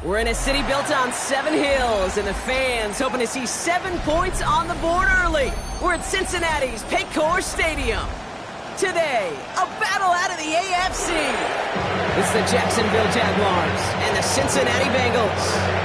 We're in a city built on 7 hills, and the fans hoping to see 7 points on the board early. We're at Cincinnati's Paycor Stadium. Today, a battle out of the AFC. It's the Jacksonville Jaguars and the Cincinnati Bengals.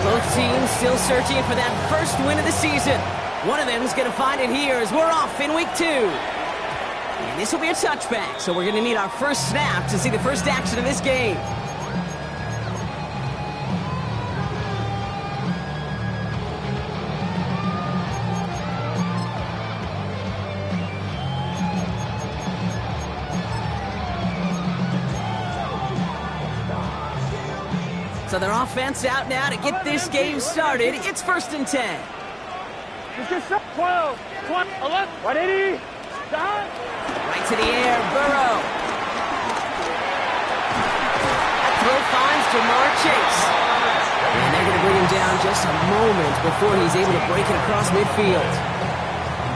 Both teams still searching for that first win of the season. One of them is going to find it here as we're off in week 2. And this will be a touchback, so we're going to need our first snap to see the first action of this game. So their offense out now to get this game started. It's 1st and 10. Let's get set. 12, 11, 180. Right to the air, Burrow. That throw finds Jamar Chase. And they're going to bring him down just a moment before he's able to break it across midfield.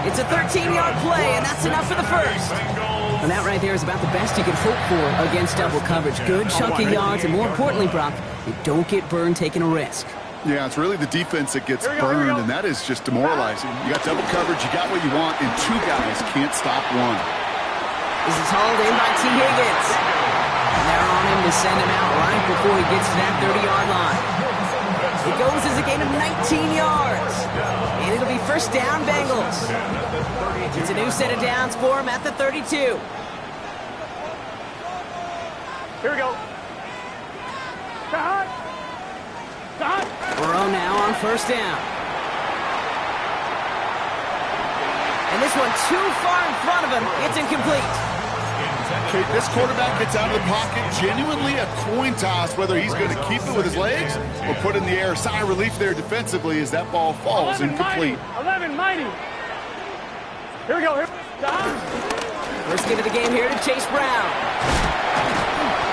It's a 13-yard play, and that's enough for the first. And that right there is about the best you can hope for against double coverage. Good chunky yards, and more importantly, Brock, you don't get burned taking a risk. Yeah, it's really the defense that gets burned, and that is just demoralizing. You got double coverage, you got what you want, and 2 guys can't stop one. This is hauled in by T. Higgins. And they're on him to send him out right before he gets to that 30-yard line. It goes as a gain of 19 yards. And it'll be first down, Bengals. It's a new set of downs for him at the 32. Here we go. Burrow now on first down. And this one too far in front of him. It's incomplete. Okay, this quarterback gets out of the pocket, genuinely a coin toss whether he's going to keep it with his legs or put it in the air. Sigh of relief there defensively as that ball falls incomplete. 11 mighty. Here we go. First give of the game here to Chase Brown.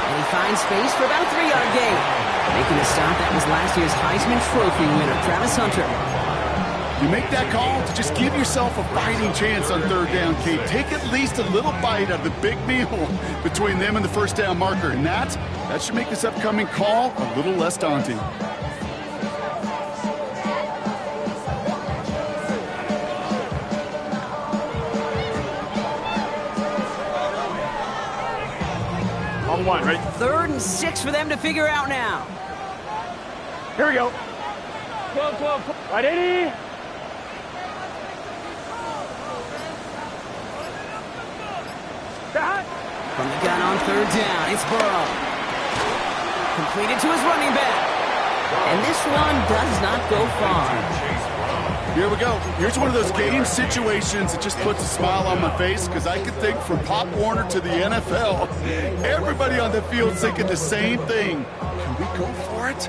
And he finds space for about a 3-yard gain. Making the stop, that was last year's Heisman Trophy winner, Travis Hunter. You make that call to just give yourself a fighting chance on 3rd down, Kate. Take at least a little bite out of the big meal between them and the first down marker. And that should make this upcoming call a little less daunting. On 1, ready? 3rd and 6 for them to figure out now. Here we go. 12, 180. From the gun on 3rd down, it's Burrow. Completed to his running back. And this one does not go far. Here we go. Here's one of those game situations that just puts a smile on my face because I can think from Pop Warner to the NFL, everybody on the field thinking the same thing. Can we go for it?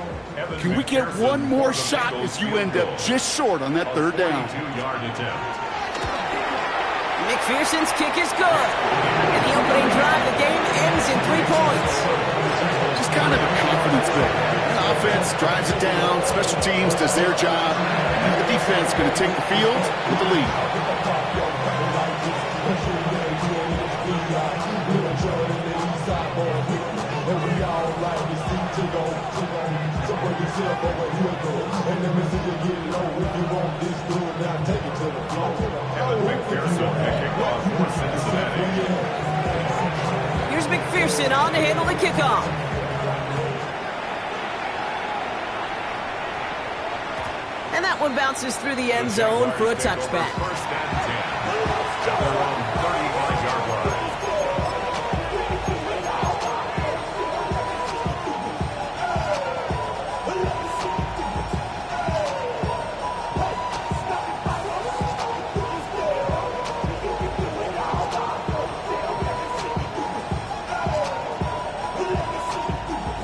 Can we get one more shot as you end up just short on that 3rd down? McPherson's kick is good. And the opening drive of the game ends in 3 points. Just kind of a confidence builder. The offense drives it down. Special teams does their job. And the defense going to take the field with the lead. Here's McPherson on to handle the kickoff. And that one bounces through the end zone for a touchback.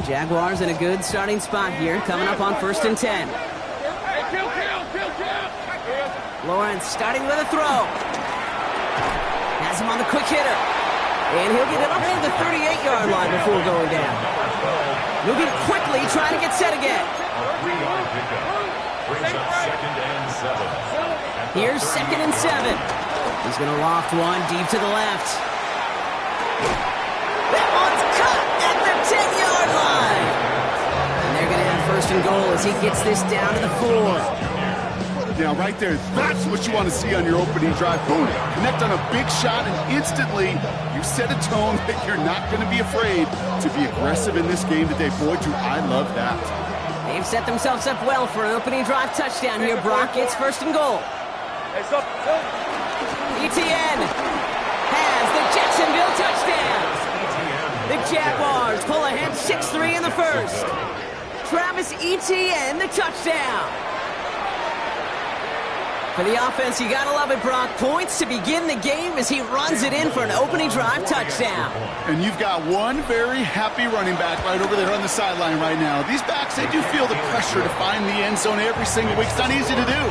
Jaguars in a good starting spot here, coming up on 1st and 10. Lawrence starting with a throw. Has him on the quick hitter. And he'll get it up to the 38-yard line before going down. Moving quickly, trying to get set again. A 3-yard pickup brings up 2nd and 7. Here's 2nd and 7. He's going to loft one deep to the left. That one's cut at the 10-yard line. And they're going to have 1st and goal as he gets this down to the 4. Now, right there, that's what you want to see on your opening drive. Boom, connect on a big shot, and instantly you set a tone that you're not going to be afraid to be aggressive in this game today. Boy, do I love that. They've set themselves up well for an opening drive touchdown here, Brock. It's 1st and goal. Etienne has the Jacksonville touchdown. The Jaguars pull ahead 6-3 in the 1st. Travis Etienne, the touchdown. For the offense, you gotta love it, Brock. Points to begin the game as he runs it in for an opening drive touchdown. And you've got one very happy running back right over there on the sideline right now. These backs, they do feel the pressure to find the end zone every single week. It's not easy to do.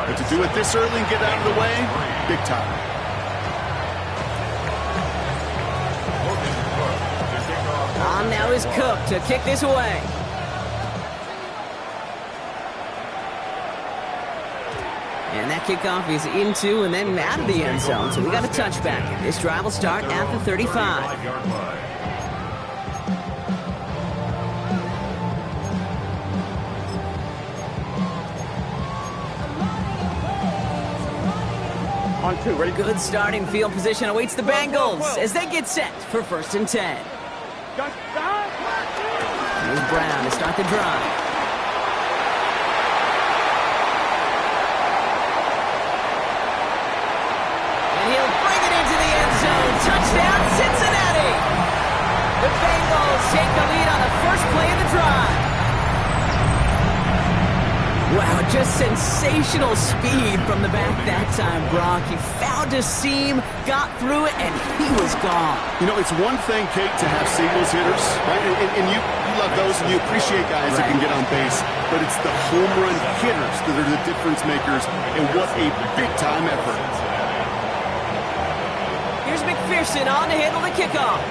But to do it this early and get out of the way, big time. On now is Cook to kick this away. And that kickoff is into and then out of the end zone. So we got a touchback. This drive will start at the 35. On 2, ready? Good starting field position awaits the Bengals as they get set for 1st and 10. Here's Brown to start the drive. Touchdown, Cincinnati! The Bengals take the lead on the first play of the drive. Wow, just sensational speed from the back that time, Brock. He found a seam, got through it, and he was gone. You know, it's one thing, Kate, to have singles hitters, right? And you love those, and you appreciate guys that can get on base. But it's the home run hitters that are the difference makers, and what a big-time effort. McPherson on to handle the kickoff.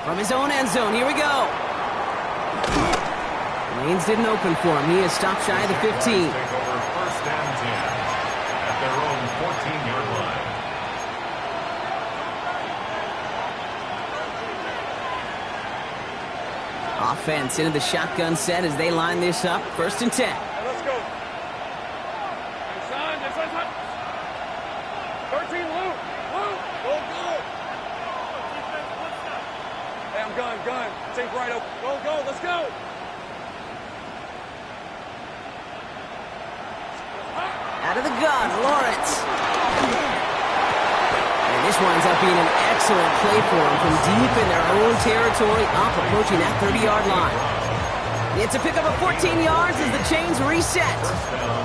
From his own end zone, here we go. Lanes didn't open for him. He is stopped shy of the 15. Take over 1st and 10 at their own 14-yard line. Offense into the shotgun set as they line this up. 1st and 10. Let's go. 13, Lou. Go. Hey, I'm gun. Take right open. Go. Let's go. Out of the gun, Lawrence. And this winds up being an excellent play for him from deep in their own territory, up approaching that 30-yard line. It's a pickup of 14 yards as the chains reset.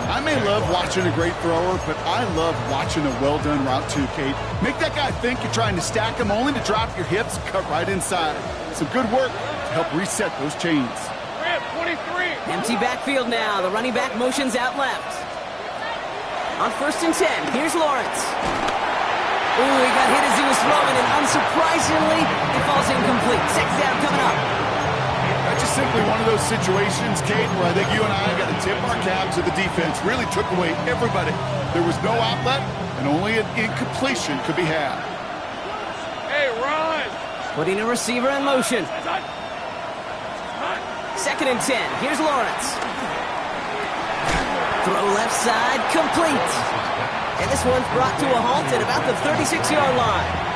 I may love watching a great thrower, but I love watching a well-done route too, Kate. Make that guy think you're trying to stack him only to drop your hips, cut right inside. Some good work to help reset those chains. 23. Empty backfield now. The running back motions out left. On 1st and 10, here's Lawrence. Ooh, he got hit as he was throwing, and unsurprisingly, it falls incomplete. 2nd down coming up. That's just simply one of those situations, Kate, where I think you and I got to tip our cap to the defense. Really took away everybody. There was no outlet, and only an incompletion could be had. Hey, run! Putting a receiver in motion. 2nd and 10. Here's Lawrence. Throw left side, complete. And this one's brought to a halt at about the 36-yard line.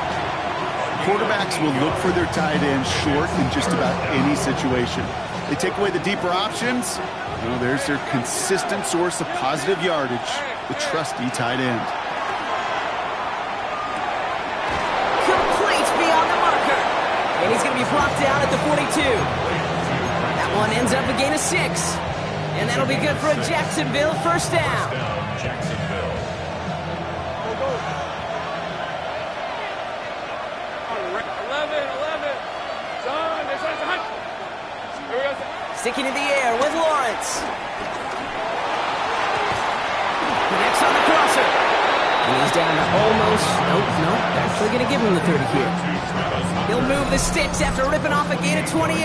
Quarterbacks will look for their tight end short in just about any situation. They take away the deeper options. Well, there's their consistent source of positive yardage, the trusty tight end. Complete beyond the marker. And he's going to be brought down at the 42. That one ends up a gain of 6. And that'll be good for a Jacksonville 1st down. Jacksonville. Go. 11. Son, there's a hunt. Here we go. Sticking in the air with Lawrence. Connects on the crosser. And he's down to almost, nope, actually going to give him the 30 here. He'll move the sticks after ripping off a gain of 28.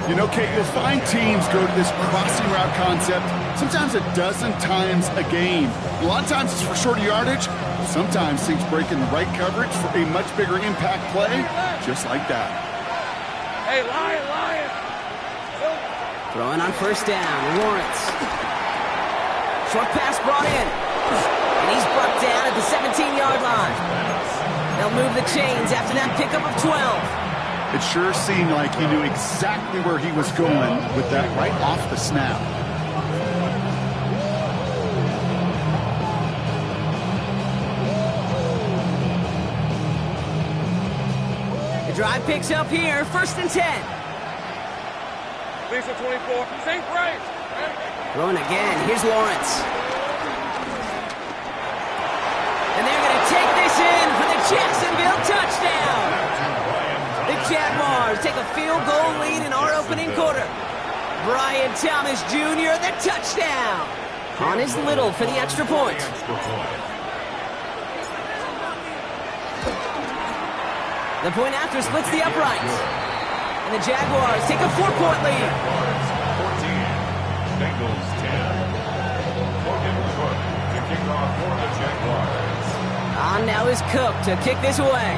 You know, Kate, you'll find teams go to this crossing route concept sometimes a dozen times a game. A lot of times it's for shorter yardage. Sometimes things break in the right coverage for a much bigger impact play, just like that. Hey, Lion! Throwing on first down, Lawrence. Short pass brought in. And he's brought down at the 17-yard line. They'll move the chains after that pickup of 12. It sure seemed like he knew exactly where he was going with that right off the snap. The drive picks up here, 1st and 10. Lisa 24, St. Bryce. Throwing again, here's Lawrence. And they're going to take this in for the Jacksonville touchdown. The Jaguars take a field goal lead in our opening quarter. Brian Thomas Jr., the touchdown. On his little for the extra point. The point after splits the uprights. And the Jaguars take a 4-point lead. 14, Bengals 10. Morgan Cook to kick off for the Jaguars. On now is Cook to kick this away.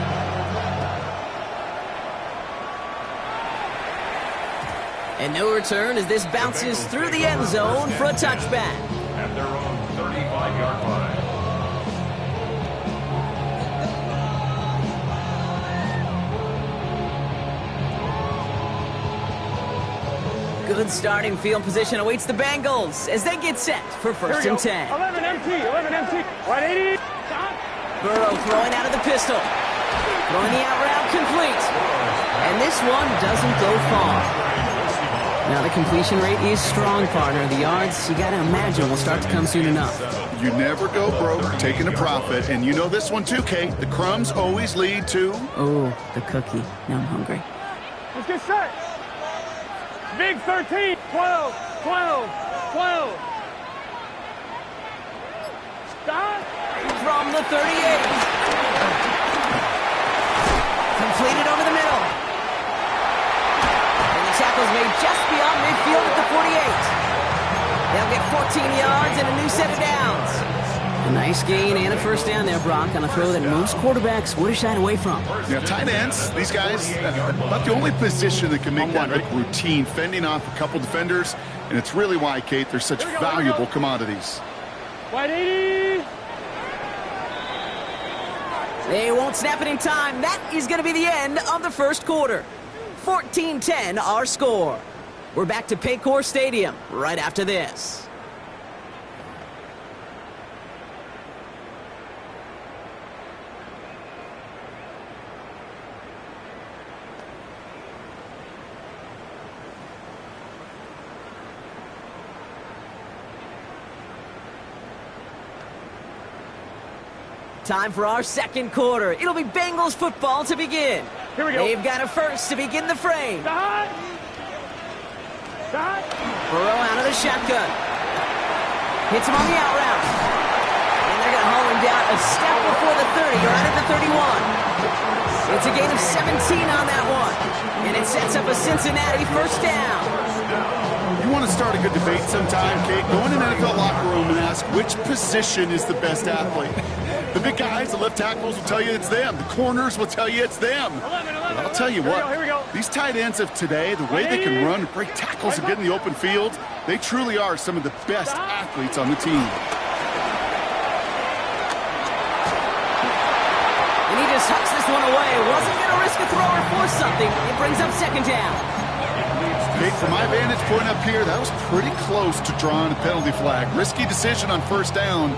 And no return as this bounces through the end zone for a touchback. At their own 35-yard line. Good starting field position awaits the Bengals as they get set for 1st and 10. 11 empty. Right 80. Burrow throwing out of the pistol. Throwing the out route complete. And this one doesn't go far. Now the completion rate is strong, partner. The yards, you got to imagine, will start to come soon enough. You never go broke taking a profit, and you know this one too, Kate. The crumbs always lead to... Oh, the cookie. Now I'm hungry. Let's get set. Big 13, 12. Stop. From the 38. Completed over the middle. Tackles made just beyond midfield at the 48. They'll get 14 yards and a new set of downs. A nice gain and a first down there, Brock, on a throw that most quarterbacks would have shied away from. Yeah, tight ends, these guys, about the only position that can make that like routine, fending off a couple defenders, and it's really why, Kate, they're such valuable commodities. Right 80. They won't snap it in time. That is going to be the end of the first quarter. 14-10 our score. We're back to Paycor Stadium right after this. Time for our second quarter. It'll be Bengals football to begin. Here we go. They've got a first to begin the frame. Stop. Burrow out of the shotgun. Hits him on the out route. And they're going to haul him down a step before the 30, right at the 31. It's a gain of 17 on that one. And it sets up a Cincinnati first down. You want to start a good debate sometime, Kate? Go in an NFL locker room and ask which position is the best athlete. The big guys, the left tackles will tell you it's them. The corners will tell you it's them. 11. But I'll tell you what, Here we go. these tight ends of today, the way they can run, break tackles, and get in the open field, they truly are some of the best athletes on the team. And he just hucks this one away. Wasn't going to risk a throw or force something. It brings up second down. Kate, from my vantage point up here, that was pretty close to drawing a penalty flag. Risky decision on first down.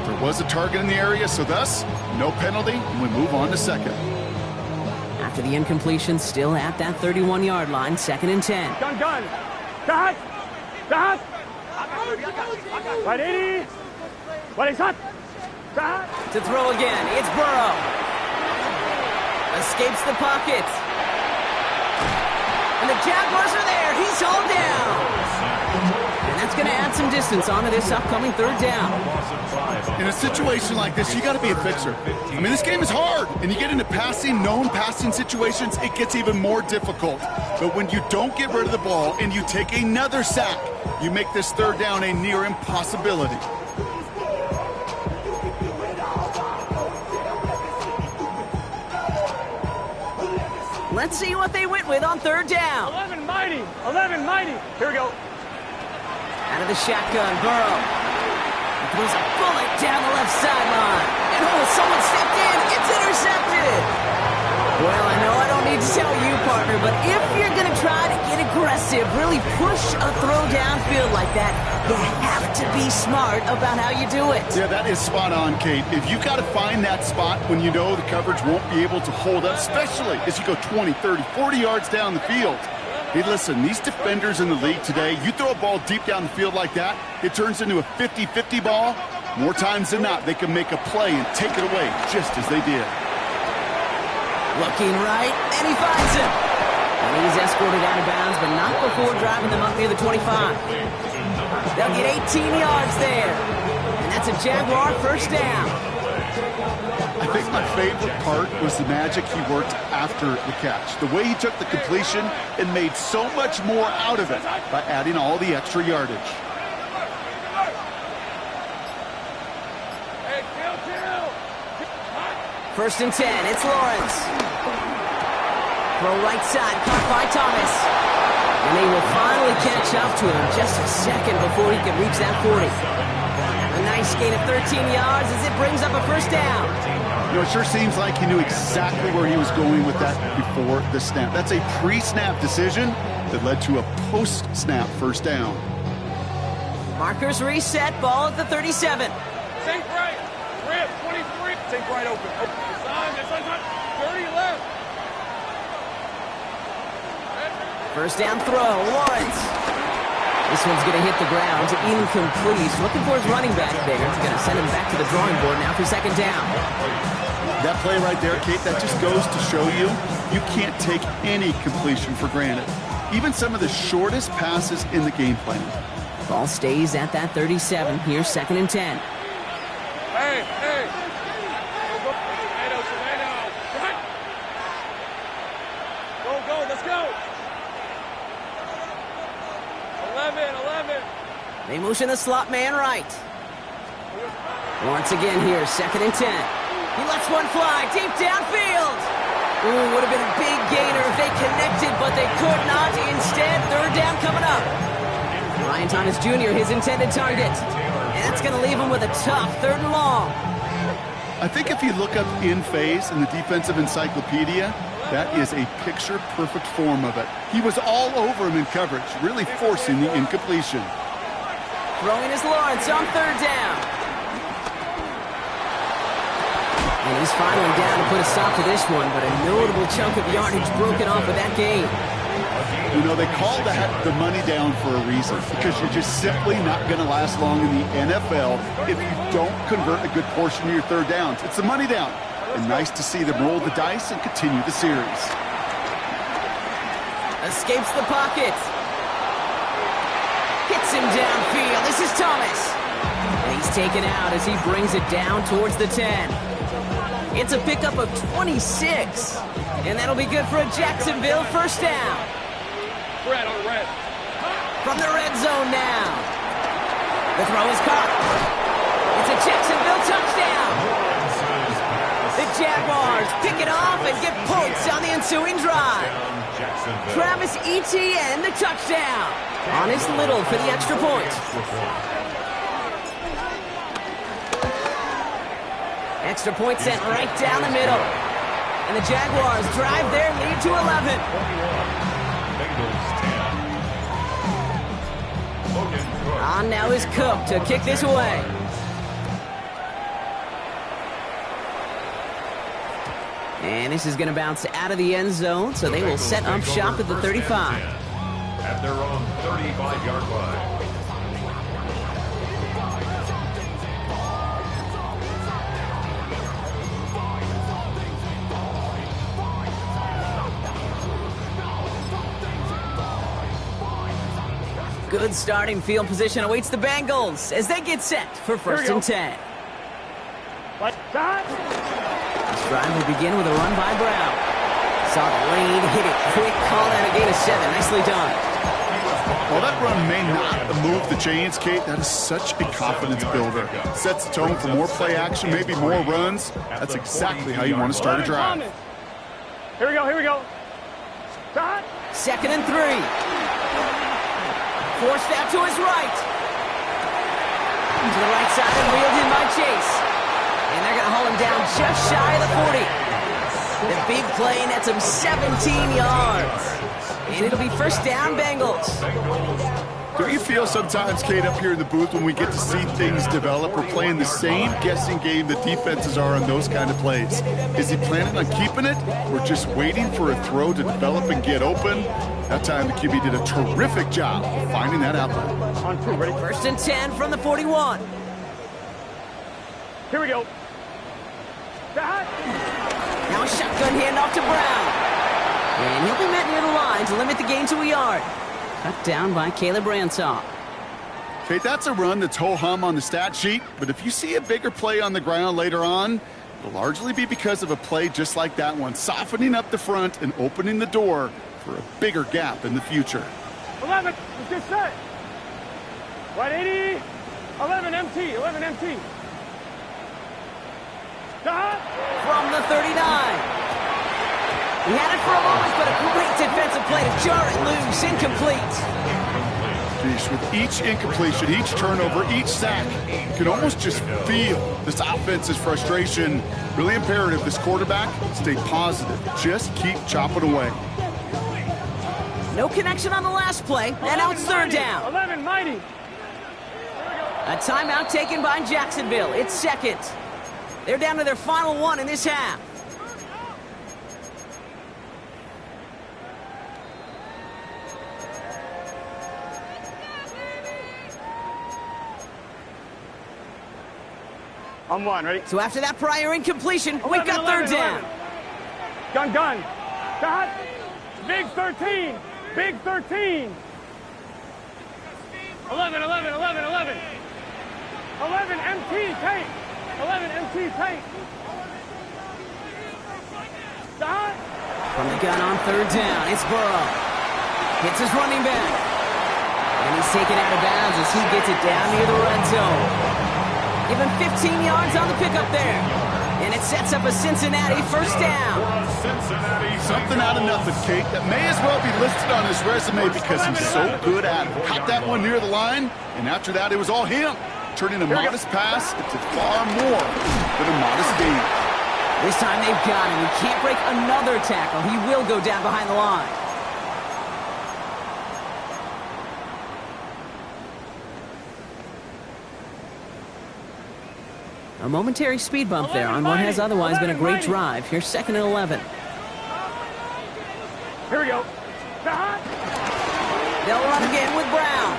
There was a target in the area, so thus, no penalty, and we move on to second. After the incompletion, still at that 31-yard line, 2nd and 10. Gun. Dot. Right 80. Right is hot. Dot. To throw again, it's Burrow. Escapes the pocket. And the Jaguars are there. He's hauled down. And that's going to add some distance onto this upcoming third down. And In a situation like this, you got to be a fixer. I mean, this game is hard, and you get into known passing situations, it gets even more difficult. But when you don't get rid of the ball and you take another sack, you make this third down a near impossibility. Let's see what they went with on third down. 11 mighty. 11 mighty. Here we go. Out of the shotgun, Burrow. He throws a bullet down the left sideline. And someone stepped in. It's intercepted. Well, I know I don't need to tell you, partner, but if you're going to try to get aggressive, really push a throw downfield like that, you have to be smart about how you do it. Yeah, that is spot on, Kate. If you got to find that spot when you know the coverage won't be able to hold up, especially as you go 20, 30, 40 yards down the field. Hey, listen, these defenders in the league today, you throw a ball deep down the field like that, it turns into a 50-50 ball. More times than not, they can make a play and take it away just as they did. Looking right, and he finds him. And he's escorted out of bounds, but not before driving them up near the 25. They'll get 18 yards there. And that's a Jaguar first down. I think my favorite part was the magic he worked after the catch. The way he took the completion and made so much more out of it by adding all the extra yardage. First and 10, it's Lawrence. Throw right side, caught by Thomas. And they will finally catch up to him just a second before he can reach that 40. A nice gain of 13 yards as it brings up a first down. You know, it sure seems like he knew exactly where he was going with that before the snap. That's a pre-snap decision that led to a post-snap first down. Markers reset, ball at the 37. Think right. Rip, 23. Think right open. This one's 30 left. First down throw, Lawrence. This one's going to hit the ground, incomplete. Looking for his running back there. It's going to send him back to the drawing board now for second down. That play right there, Kate, that just goes to show you, you can't take any completion for granted. Even some of the shortest passes in the game plan. Ball stays at that 37. Here's second and 10. Hey. Go, let's go. 11. They motion the slot man right. Once again here, second and 10. He lets one fly deep downfield. Ooh, would have been a big gainer if they connected, but they could not. Instead, third down coming up. Ryan Thomas Jr., his intended target. And that's going to leave him with a tough third and long. I think if you look up in phase in the defensive encyclopedia, that is a picture-perfect form of it. He was all over him in coverage, really forcing the incompletion. Throwing is Lawrence on third down. And he's finally down to put a stop to this one, but a notable chunk of yardage broken off with that game. You know, they call that the money down for a reason, because you're just simply not going to last long in the NFL if you don't convert a good portion of your third downs. It's the money down. And nice to see them roll the dice and continue the series. Escapes the pocket. Hits him downfield. This is Thomas. And he's taken out as he brings it down towards the 10. It's a pickup of 26. And that'll be good for a Jacksonville first down. Red on red. From the red zone now. The throw is caught. It's a Jacksonville touchdown. The Jaguars pick it off and get points on the ensuing drive. Travis Etienne, the touchdown. Honest Little for the extra point. Extra point sent right down the middle. And the Jaguars drive their lead to 11. On now is Cook to kick this away. And this is going to bounce out of the end zone, so they will set up shop at the 35. At their own 35-yard line. Good starting field position awaits the Bengals as they get set for first and 10. This drive will begin with a run by Brown. Saw the lane, hit it quick, call that a gain of 7. Nicely done. Well, that run may not move the chains, Kate. That is such a confidence builder. Sets the tone for more play action, maybe more runs. That's exactly how you want to start a drive. Here we go, here we go. Start. 2nd and 3. Forced out to his right. To the right side and reeled in by Chase. And they're going to hold him down just shy of the 40. The big play nets him 17 yards. And it'll be first down, Bengals. Do you feel sometimes, Kate, up here in the booth when we get to see things develop, we're playing the same guessing game the defenses are on those kind of plays? Is he planning on keeping it or just waiting for a throw to develop and get open? That time the QB did a terrific job of finding that outlet. On 2, ready? 1st and 10 from the 41. Here we go. Start. Now a shotgun handoff to Brown. And he'll be met near the line to limit the gain to a yard. Cut down by Caleb Ransaw. Kate, that's a run that's ho-hum on the stat sheet, but if you see a bigger play on the ground later on, it'll largely be because of a play just like that one, softening up the front and opening the door for a bigger gap in the future. 11, let's get set. Right 80, 11 MT, 11 MT. Start. From the 39. He had it for a moment, but a great defensive play to jar it loose. Incomplete. Geez, with each incompletion, each turnover, each sack, you can almost just feel this offense's frustration. Really imperative this quarterback stay positive. Just keep chopping away. No connection on the last play, and now it's 3rd down. 11 mighty. A timeout taken by Jacksonville. It's 2nd. They're down to their final 1 in this half. On 1, ready? So after that prior incompletion, we've got 3rd down. Gun. Start. Big 13. Big 13. 11. 11 MT tape. 11 MT tape. Start. From the gun on 3rd down, it's Burrow. Hits his running back. And he's taken out of bounds as he gets it down near the red zone. Give him 15 yards on the pickup there. And it sets up a Cincinnati first down. Something out of nothing, Kate. That may as well be listed on his resume because he's so good at it. Caught that one near the line, and after that, it was all him. Turning a modest pass into far more than a modest gain. This time they've got him. He can't break another tackle. He will go down behind the line. A momentary speed bump there on what has otherwise been a great drive. Here's 2nd and 11. Here we go. They'll run again with Brown.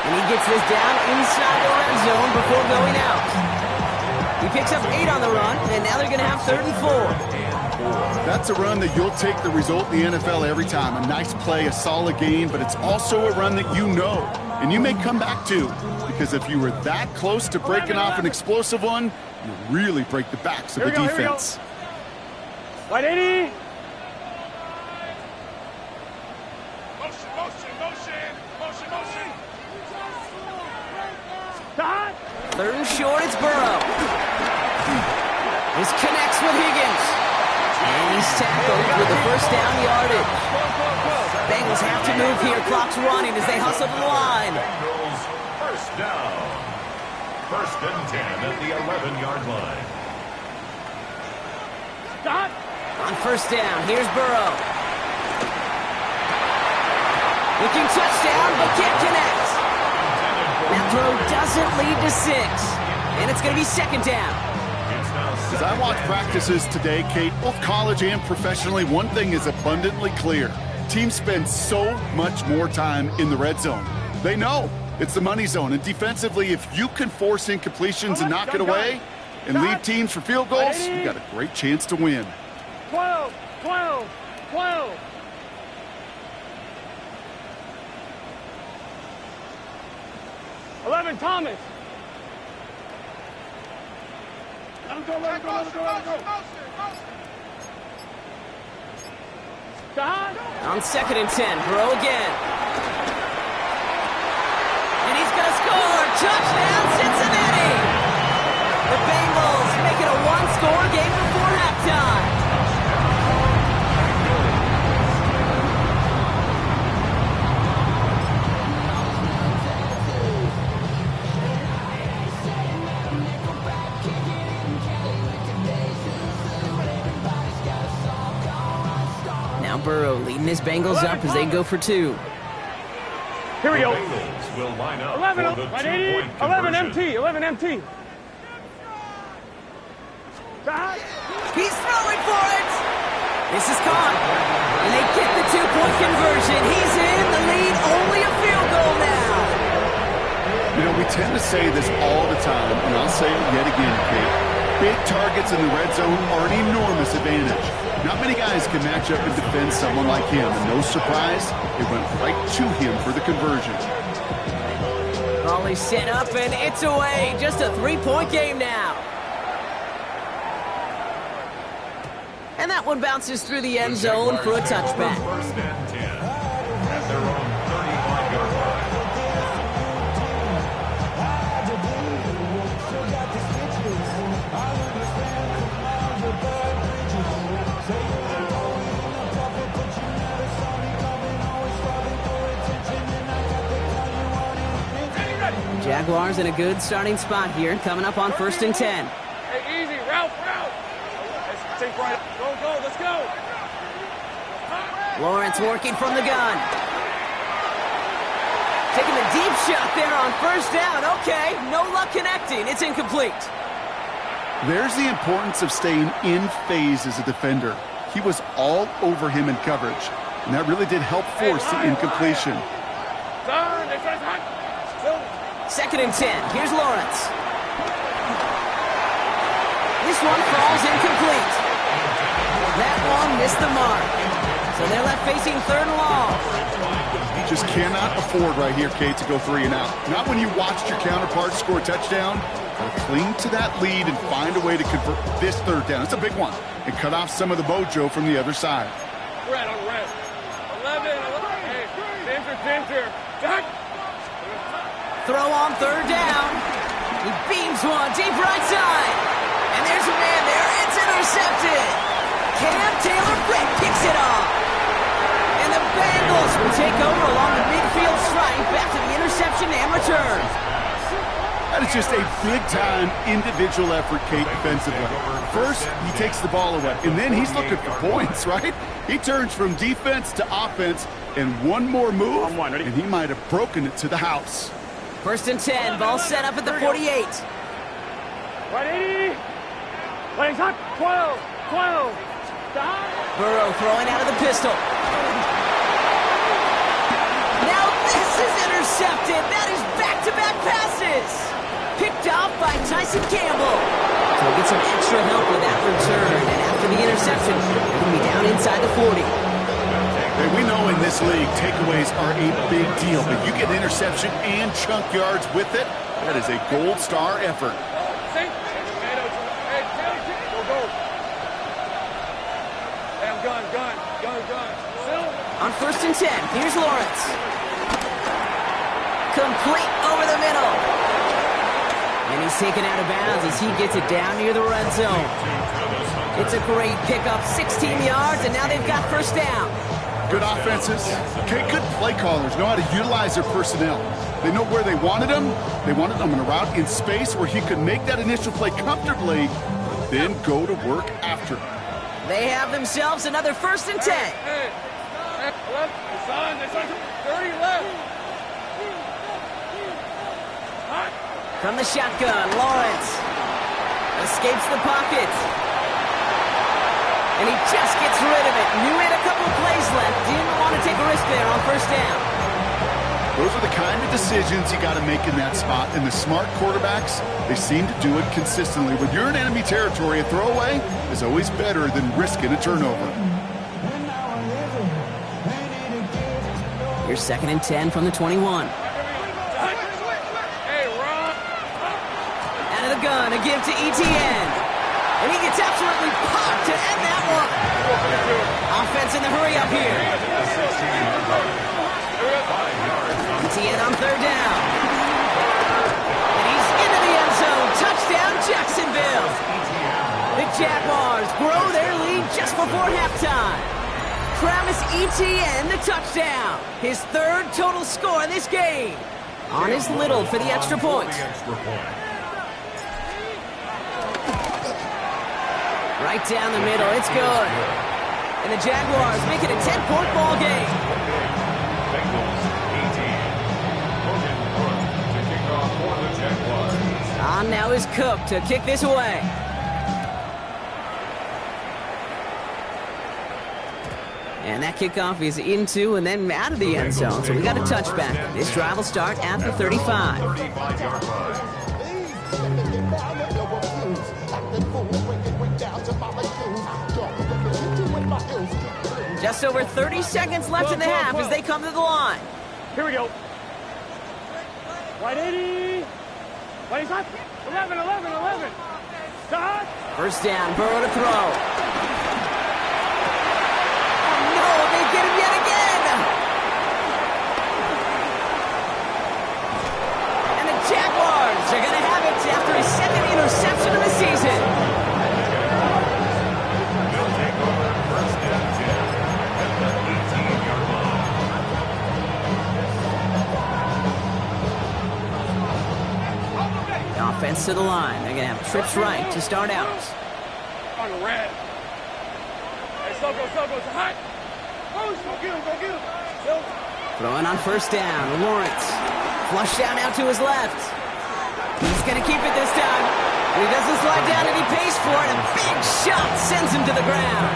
And he gets this down inside the red zone before going out. He picks up 8 on the run, and now they're going to have 3rd and 4. That's a run that you'll take the result in the NFL every time. A nice play, a solid gain, but it's also a run that you know and you may come back to, because if you were that close to breaking off an explosive one, you really break the backs of the defense. Right 80. Start. 3rd and short, it's Burrow. This connects with Higgins. And he's tackled with the first down yardage. Bengals have to move here. Clock's running as they hustle to the line. Bengals first down. 1st and 10 at the 11-yard line. Stop. On 1st down, here's Burrow. Looking touchdown, but can't connect. That throw doesn't lead to 6. And it's going to be 2nd down. As I watch practices today, Kate, both college and professionally, one thing is abundantly clear. Teams spend so much more time in the red zone. They know it's the money zone. And defensively, if you can force incompletions and knock it away and lead teams for field goals, you've got a great chance to win. 12. 11 Thomas. On 2nd and 10, Burrow again. And he's going to score. Touchdown, Cincinnati. The Bengals make it a one-score game before halftime. Now Burrow leading his Bengals up as they go for 2. Here we go. Bengals will line up 11, for the right, 2-point 11 conversion. MT, 11 MT. He's throwing for it. This is caught. And they get the 2-point conversion. He's in the lead. Only a field goal now. You know, we tend to say this all the time, and I'll say it yet again, Kate. Big targets in the red zone are an enormous advantage. Not many guys can match up and defend someone like him, and no surprise, it went right to him for the conversion. Ball is set up, and it's away. Just a 3-point game now. And that one bounces through the end zone for a touchback. First and 10 at their own 35-yard line. Jaguars in a good starting spot here, coming up on 1st and 10. Hey, easy, route. Let's take right. Go, let's go. Lawrence working from the gun. Taking a deep shot there on 1st down. Okay, no luck connecting. It's incomplete. There's the importance of staying in phase as a defender. He was all over him in coverage, and that really did help force the incompletion. 2nd and 10. Here's Lawrence. This one falls incomplete. That one missed the mark. So they're left facing 3rd and long. Just cannot afford right here, Kate, to go 3 and out. Not when you watched your counterpart score a touchdown. Gotta cling to that lead and find a way to convert this 3rd down. It's a big one. And cut off some of the mojo from the other side. Red. 11. Hey, center. Throw on 3rd down. He beams one deep right side. And there's a man there. It's intercepted. Cam Taylor-Britt picks it off. And the Bengals will take over along the midfield stripe after the interception and return. That is just a big-time individual effort, Kate, defensively. First, he takes the ball away, and then he's looking for points, right? He turns from defense to offense, and one more move, and he might have broken it to the house. 1st and 10, ball set up at the 48. Right, 80. Playing hot. 12. Burrow throwing out of the pistol. Now this is intercepted. That is back-to-back passes. Picked off by Tyson Campbell. So we'll get some extra help with that return. And after the interception, they're going to be down inside the 40. Hey, we know in this league, takeaways are a big deal, but you get interception and chunk yards with it, that is a gold star effort. On 1st and 10, here's Lawrence. Complete over the middle. And he's taken out of bounds as he gets it down near the red zone. It's a great pickup, 16 yards, and now they've got 1st down. Good offenses. Okay, good play callers know how to utilize their personnel. They know where they wanted him. They wanted him in a route in space where he could make that initial play comfortably, then go to work after. They have themselves another 1st and 10. Hey, left, it's on 30 left. From the shotgun, Lawrence escapes the pocket. And he just gets rid of it. Knew he had a couple of plays left. Didn't want to take a risk there on 1st down. Those are the kind of decisions you got to make in that spot. And the smart quarterbacks, they seem to do it consistently. When you're in enemy territory, a throwaway is always better than risking a turnover. Here's 2nd and 10 from the 21. Hey, Ron. Out of the gun, a give to ETN. And he gets absolutely popped to end that one. Offense in the hurry up here. ETN on third down. And he's into the end zone. Touchdown, Jacksonville. The Jaguars grow their lead just before halftime. Travis Etienne, the touchdown. His third total score in this game. On his Little for the extra point. Right down the middle, it's good. And the Jaguars make it a 10-point ball game. Bengals 18. Logan Brooks to kick off for the Jaguars. On now is Cook to kick this away. And that kickoff is into and then out of the end zone. So we got a touchback. This drive will start at the 35. 35-yard line. Just over 30 seconds left in the half as they come to the line. Here we go. Right 80. Right side. 11. Stop. First down, Burrow to throw. Oh no, they get him yet again. And the Jaguars are going to have it after his second interception of the season. They'll take over first and 10 at the 18-yard line. The offense to the line. They're going to have trips right to start out. On the red. Hey, so go. It's hot. Go get him. Throwing on first down, Lawrence. Flushed out now to his left. He's going to keep it this time. And he doesn't slide down and he pays for it. A big shot sends him to the ground.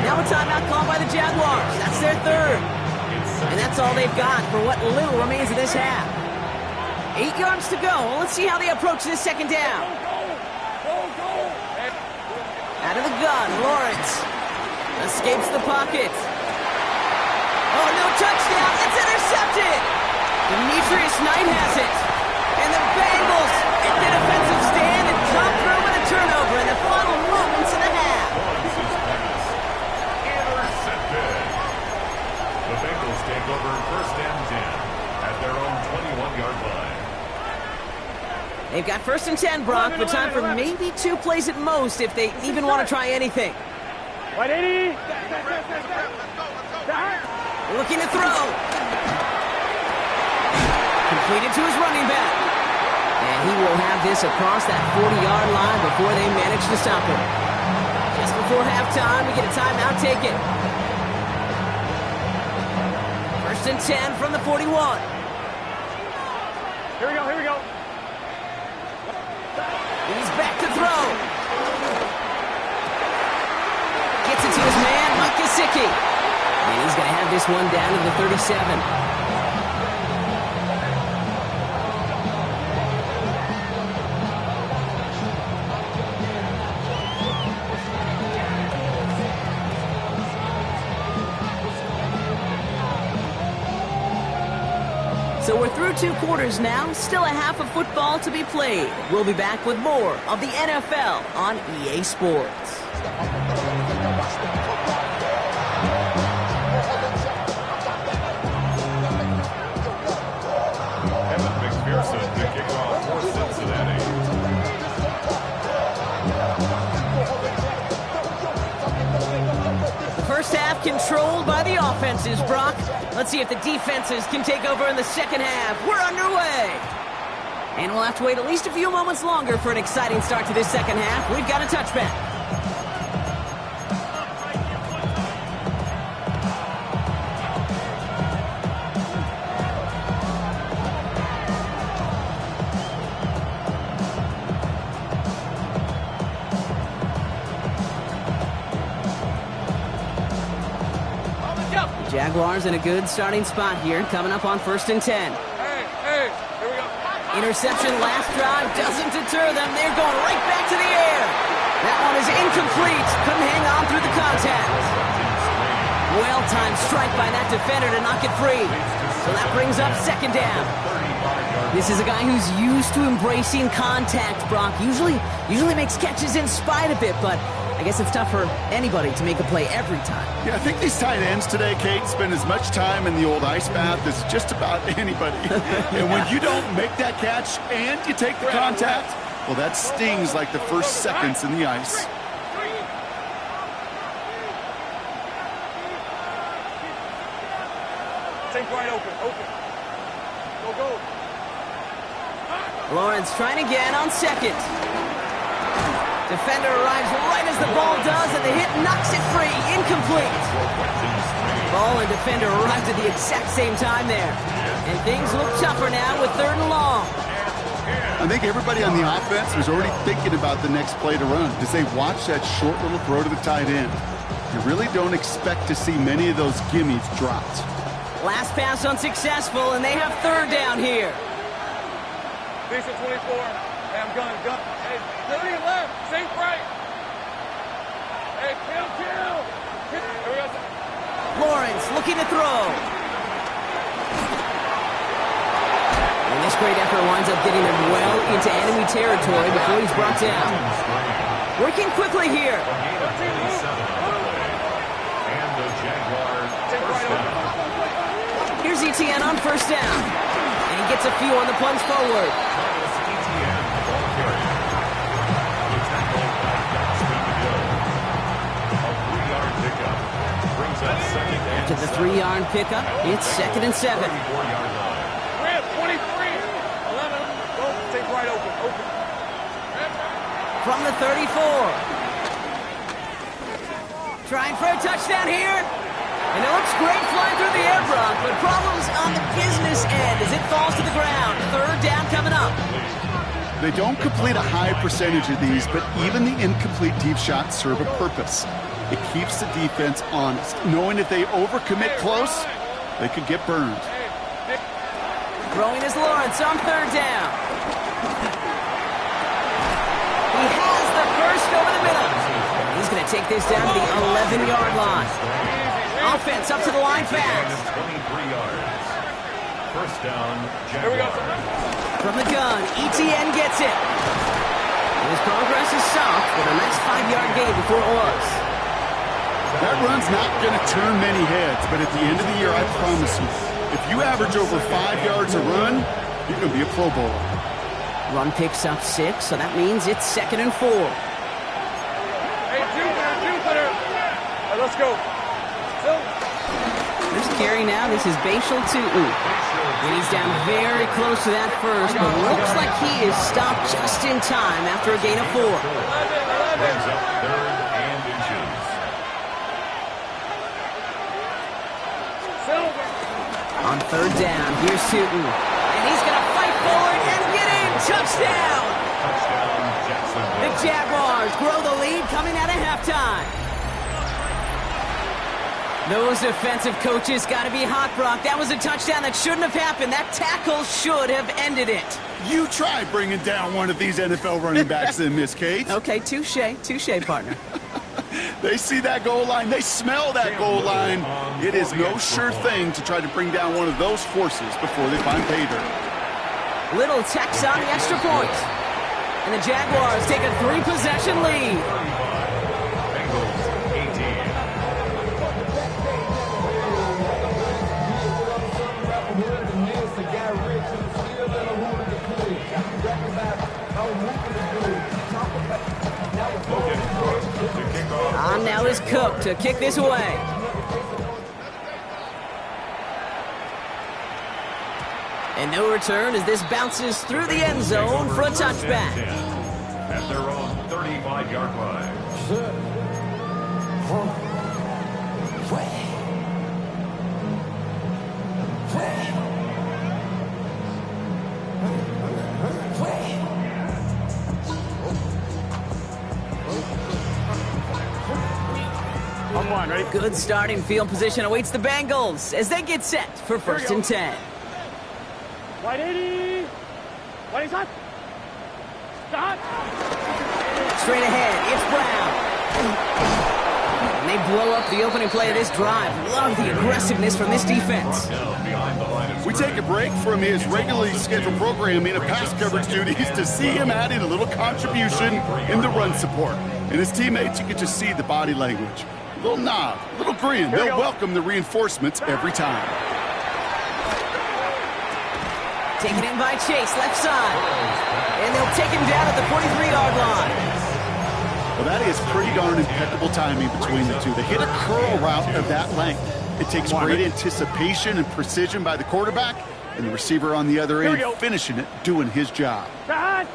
Now a timeout called by the Jaguars. That's their third. And that's all they've got for what little remains of this half. 8 yards to go. Let's see how they approach this second down. Go. Out of the gun, Lawrence. Escapes the pocket. Oh, no touchdown. It's intercepted. Demetrius Knight has it. And the Bengals get the defensive stand and come through with a turnover in the final moments of the half. Intercepted. The Bengals take over first and 10 at their own 21-yard line. They've got first and 10, Brock, but time for maybe 2 plays at most if they even want to try anything. Right 80. Looking to throw. Completed to his running back. And he will have this across that 40-yard line before they manage to stop him. Just before halftime, we get a timeout taken. First and 10 from the 41. Here we go. He's back to throw. Gets it to his man, Mike Gesicki. And he's going to have this one down to the 37. So we're through 2 quarters now, still a half of football to be played. We'll be back with more of the NFL on EA Sports. Evan McPherson to kick off for Cincinnati. First half controlled by the offenses, Brock. Let's see if the defenses can take over in the second half. We're underway. And we'll have to wait at least a few moments longer for an exciting start to this second half. We've got a touchback. Jaguars in a good starting spot here, coming up on first and 10. Hey, here we go. Interception last drive doesn't deter them. They're going right back to the air. That one is incomplete. Couldn't hang on through the contact. Well-timed strike by that defender to knock it free. So that brings up second down. This is a guy who's used to embracing contact, Brock. Usually makes catches in spite of it, but I guess it's tough for anybody to make a play every time. Yeah, I think these tight ends today, Kate, spend as much time in the old ice bath as just about anybody. And when you don't make that catch and you take the contact, well, that stings like the first seconds in the ice. Take right open. Go. Lawrence trying again on second. Defender arrives right as the ball does, and the hit knocks it free. Incomplete. Ball and defender arrived at the exact same time there. And things look tougher now with 3rd and long. I think everybody on the offense was already thinking about the next play to run as they watch that short little throw to the tight end. You really don't expect to see many of those gimmies dropped. Last pass unsuccessful, and they have 3rd down here. Base at 24. Hey, I'm gun. Hey, 30 left. Safe right. Hey, kill. Here we go. Lawrence looking to throw. And this great effort winds up getting him well into enemy territory before he's brought down. Working quickly here. And the Jaguars first down. Here's ETN on 1st down. And he gets a few on the plunge forward. After the 3-yard pickup, it's 2nd and 7. We're at 23. 11. Go. Take right open. From the 34. Trying for a touchdown here. And it looks great flying through the air, Brock, but problems on the business end as it falls to the ground. 3rd down coming up. They don't complete a high percentage of these, but even the incomplete deep shots serve a purpose. It keeps the defense honest, knowing if they overcommit close, they could get burned. Throwing is Lawrence on 3rd down. He has the first over the middle. He's going to take this down to the 11-yard line. Offense up to the line fast. 23 yards. First down, Here we go. From the gun, ETN gets it. His progress is soft with a nice 5-yard gain before it was. That run's not going to turn many heads, but at the end of the year, I promise you, if you average over 5 yards a run, you're going to be a Pro Bowler. Run picks up 6, so that means it's 2nd and 4. Hey, Jupiter. All right, let's go. First carry now, this is Bashal Tootin. And he's down very close to that first, but looks like he is stopped just in time after a gain of 4. brings up 3rd and inches. On 3rd down, here's Tootin. And he's going to fight forward and get in. Touchdown! Touchdown, Jacksonville. The Jaguars grow the lead coming out of halftime. Those defensive coaches got to be hot, Brock. That was a touchdown that shouldn't have happened. That tackle should have ended it. You try bringing down one of these NFL running backs then, Miss Kate. Okay, touche, partner. They see that goal line. They smell that goal line. It is no sure thing to try to bring down one of those forces before they find pay dirt. Little tacks on the extra point. And the Jaguars take a 3-possession lead. Bengals 18. On now is Cook to kick this away. And no return as this bounces through the end zone for a touchback. At their own 35-yard line. Good starting field position awaits the Bengals as they get set for 1st and 10. White 80. White hot. Stop. Straight ahead, it's Brown. And they blow up the opening play of this drive. Love the aggressiveness from this defense. We take a break from his regularly scheduled programming of pass coverage duties to see him adding a little contribution in the run support. And his teammates, you can just see the body language. A little nod, a little grin. They'll welcome the reinforcements every time. Taken in by Chase, left side. And they'll take him down at the 43-yard line. Well, that is pretty darn impeccable timing between the two. They hit a curl route of that length. It takes great anticipation and precision by the quarterback, and the receiver on the other end finishing it, doing his job. 11.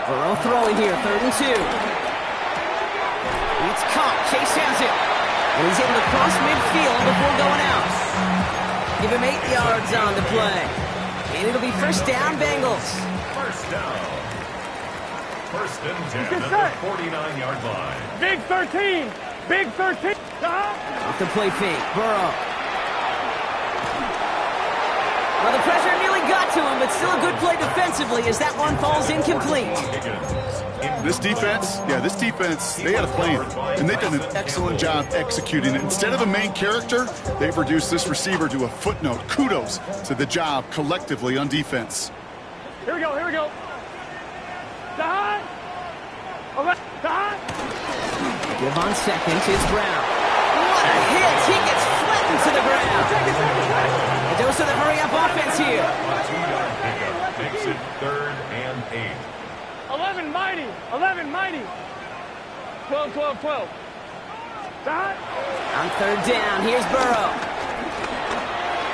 Burrow throwing here, 3rd and 2. It's caught, Chase has it. And he's able to cross midfield before going out. Give him 8 yards on the play. And it'll be first down, Bengals. First down. First and 10 at the 49-yard line. Big 13. Big 13. Off the play fake, Burrow. Well, the pressure nearly got to him, but still a good play defensively as that one falls incomplete. This defense, they had a plan, and they've done an excellent job executing it. Instead of a main character, they've reduced this receiver to a footnote. Kudos to the job collectively on defense. Here we go. Give on second, it's Brown. What a hit! He gets flattened to the ground. A dose of the hurry-up offense here. 2-yard pickup makes it 3rd and 8. 11 mighty. 12. On 3rd down, here's Burrow.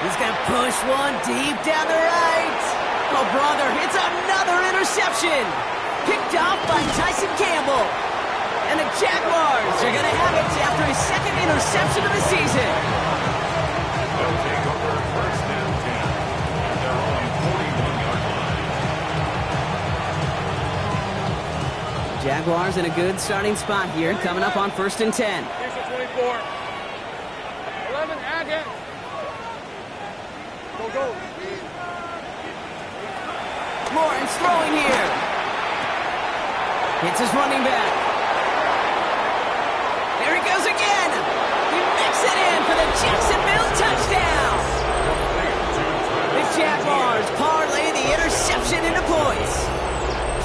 He's going to push one deep down the right. Oh, brother, it's another interception. Picked off by Tyson Campbell. And the Jaguars are going to have it after his 2nd interception of the season. They'll take over first and 10 at their own 41-yard line. Jaguars in a good starting spot here, coming up on 1st and 10. Here's the 24. 11, again. Go. Lawrence throwing here. Hits his running back. There he goes again. He makes it in for the Jacksonville touchdown. The Jaguars parlay the interception into points.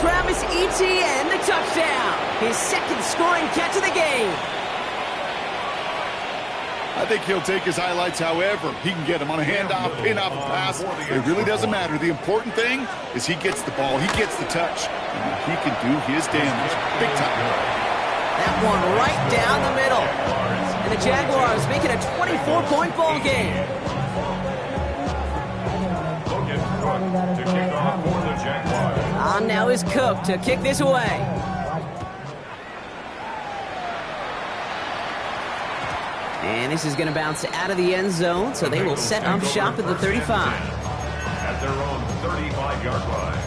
Travis Etienne, the touchdown. His 2nd scoring catch of the game. I think he'll take his highlights however he can get them on a handoff, pin off, a pass. It really doesn't matter. The important thing is he gets the ball, he gets the touch, and he can do his damage big time. That one right down the middle. And the Jaguars make it a 24-point ball game. Logan Cook to kick off for the Jaguars. On now is Cook to kick this away. And this is going to bounce out of the end zone, so they will set up shop at the 35. At their own 35-yard line.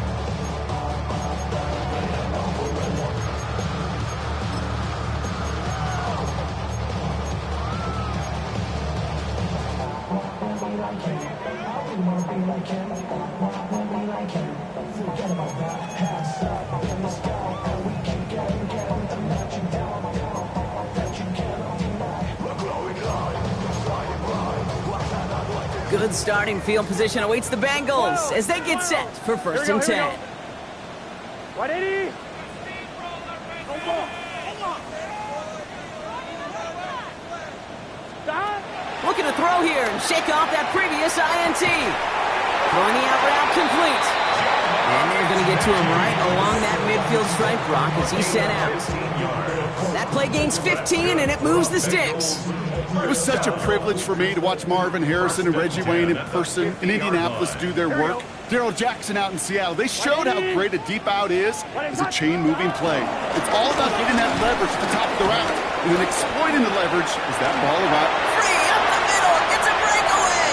Good starting field position awaits the Bengals as they get set for 1st and 10. 180. Looking to throw here and shake off that previous INT. Throwing the out route complete. And they're going to get to him right along that midfield stripe, Brock, as he's sent out. That play gains 15, and it moves the sticks. It was such a privilege for me to watch Marvin Harrison and Reggie Wayne in person in Indianapolis do their work. Daryl Jackson out in Seattle. They showed how great a deep out is as a chain-moving play. It's all about getting that leverage at the top of the route and then exploiting the leverage as that ball arrives. Free up the middle. It's a breakaway.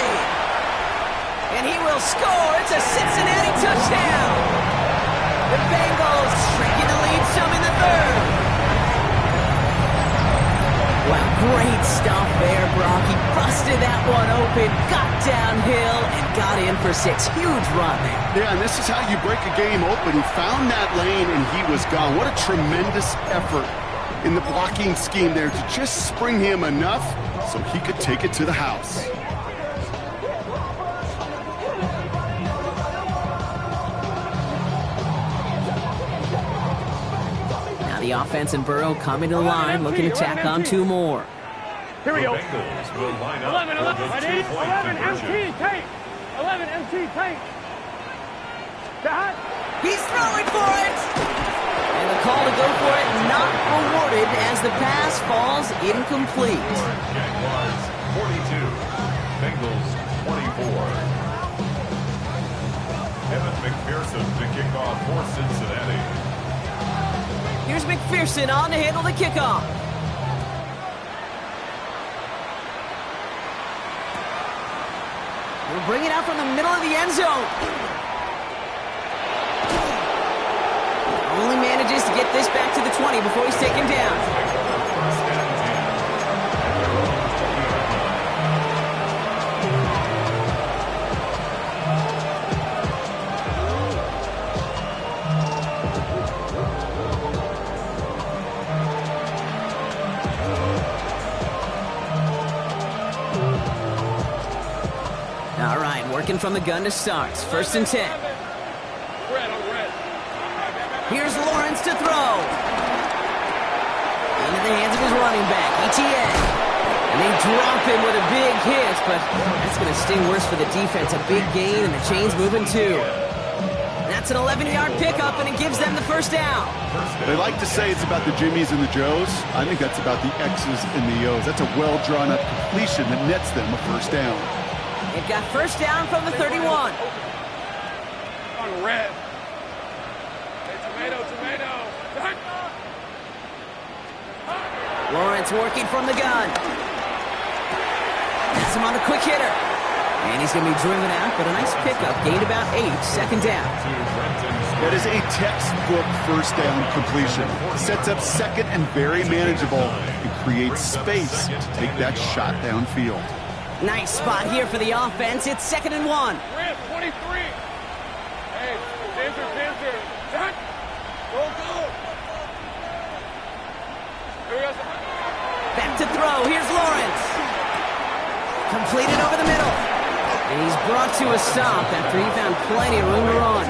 And he will score. It's a Cincinnati touchdown. The Bengals shrinking the lead some in the 3rd. Wow, great stuff there, Brock. He busted that one open, got downhill, and got in for 6. Huge run there. Yeah, and this is how you break a game open. He found that lane, and he was gone. What a tremendous effort in the blocking scheme there to just spring him enough so he could take it to the house. Now the offense and Burrow coming to the line, looking to tack on 2 more. Here we go. Bengals will line up 11, for 11, the 11, two-point 11 conversion. MT tank. 11 MT tank. That. He's throwing for it! And the call to go for it not awarded as the pass falls incomplete. Jaguars 42, Bengals 24. Evan McPherson to kick off for Cincinnati. Here's McPherson on to handle the kickoff. We'll bring it out from the middle of the end zone. Only manages to get this back to the 20 before he's taken down. First and 10. All right, working from the gun to start. First and 10. Red on red. Here's Lawrence to throw. Into the hands of his running back, ETN. And they drop him with a big hit, but that's going to sting worse for the defense. A big gain, and the chain's moving too. That's an 11-yard pickup, and it gives them the first down. They like to say it's about the Jimmies and the Joes. I think that's about the X's and the O's. That's a well-drawn-up completion that nets them a first down. They've got first down from the 31. On red. Hey, tomato. Lawrence working from the gun. That's him on the quick hitter. And he's going to be driven out, but a nice pickup. Gained about 8, second down. That is a textbook first down completion. Sets up second and very manageable and creates space to take that shot downfield. Nice spot here for the offense. It's 2nd and 1. Red 23. Hey, Dancer. Go. Here we go. Back to throw. Here's Lawrence. Completed over the middle. And he's brought to a stop after he found plenty of room to run.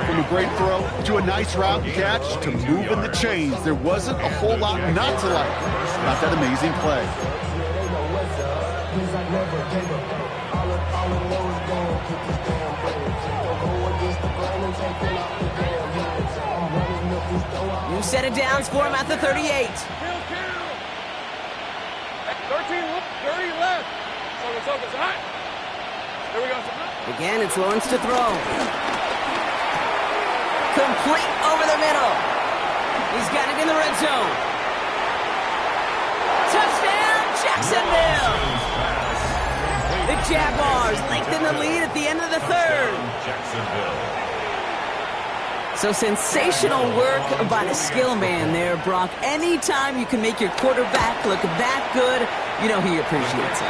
From a great throw to a nice route and catch to moving the chains. There wasn't a whole lot not to like about that amazing play. New set of downs for him at the 38. 13, 30 left. Focus. Hot. Here we go. Again, it's Lawrence to throw. Complete over the middle. He's got it in the red zone. Touchdown, Jacksonville! The Jaguars lengthen the lead at the end of the 3rd. Jacksonville. So sensational work by the skill man there, Brock. Anytime you can make your quarterback look that good, you know he appreciates it.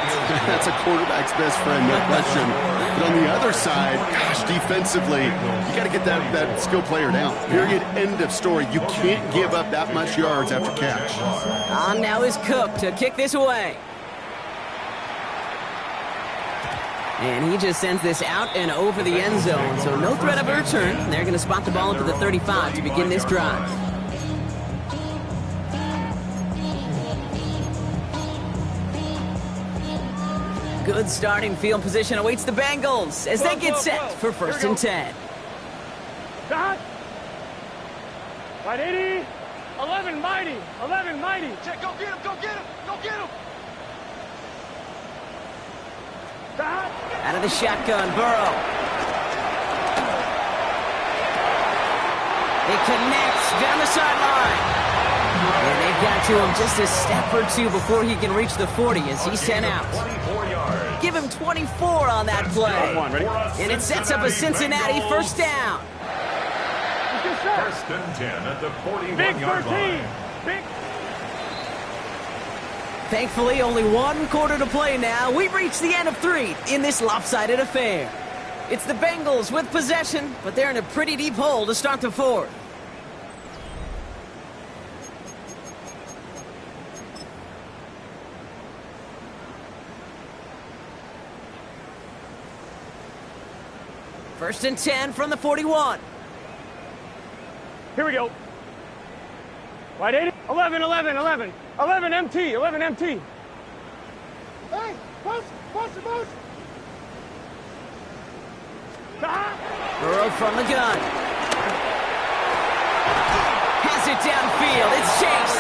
That's a quarterback's best friend, no question. But on the other side, gosh, defensively, you got to get that skill player down. Period, end of story. You can't give up that much yards after catch. On now is Cook to kick this away. And he just sends this out and over the end zone. So no threat of a return. They're going to spot the ball up to the 35 to begin this drive. Good starting field position awaits the Bengals as they get set for 1st and 10. Dot. Right 80. 11 mighty. Check, go get him. Dot. Out of the shotgun, Burrow. It connects down the sideline. And they've got to him just a step or two before he can reach the 40 as he's sent out. 24 yards. Give him 24 on that play. And it sets up a Cincinnati first down. First and 10 at the 41-yard Big 13. line. Big. Thankfully, only one quarter to play now. We've reached the end of 3 in this lopsided affair. It's the Bengals with possession, but they're in a pretty deep hole to start the 4th. First and 10 from the 41. Here we go. Wide 80. 11, 11, 11. 11 MT, 11 MT. Hey, push, push. Burrow from the gun. Has it downfield. It's Chase.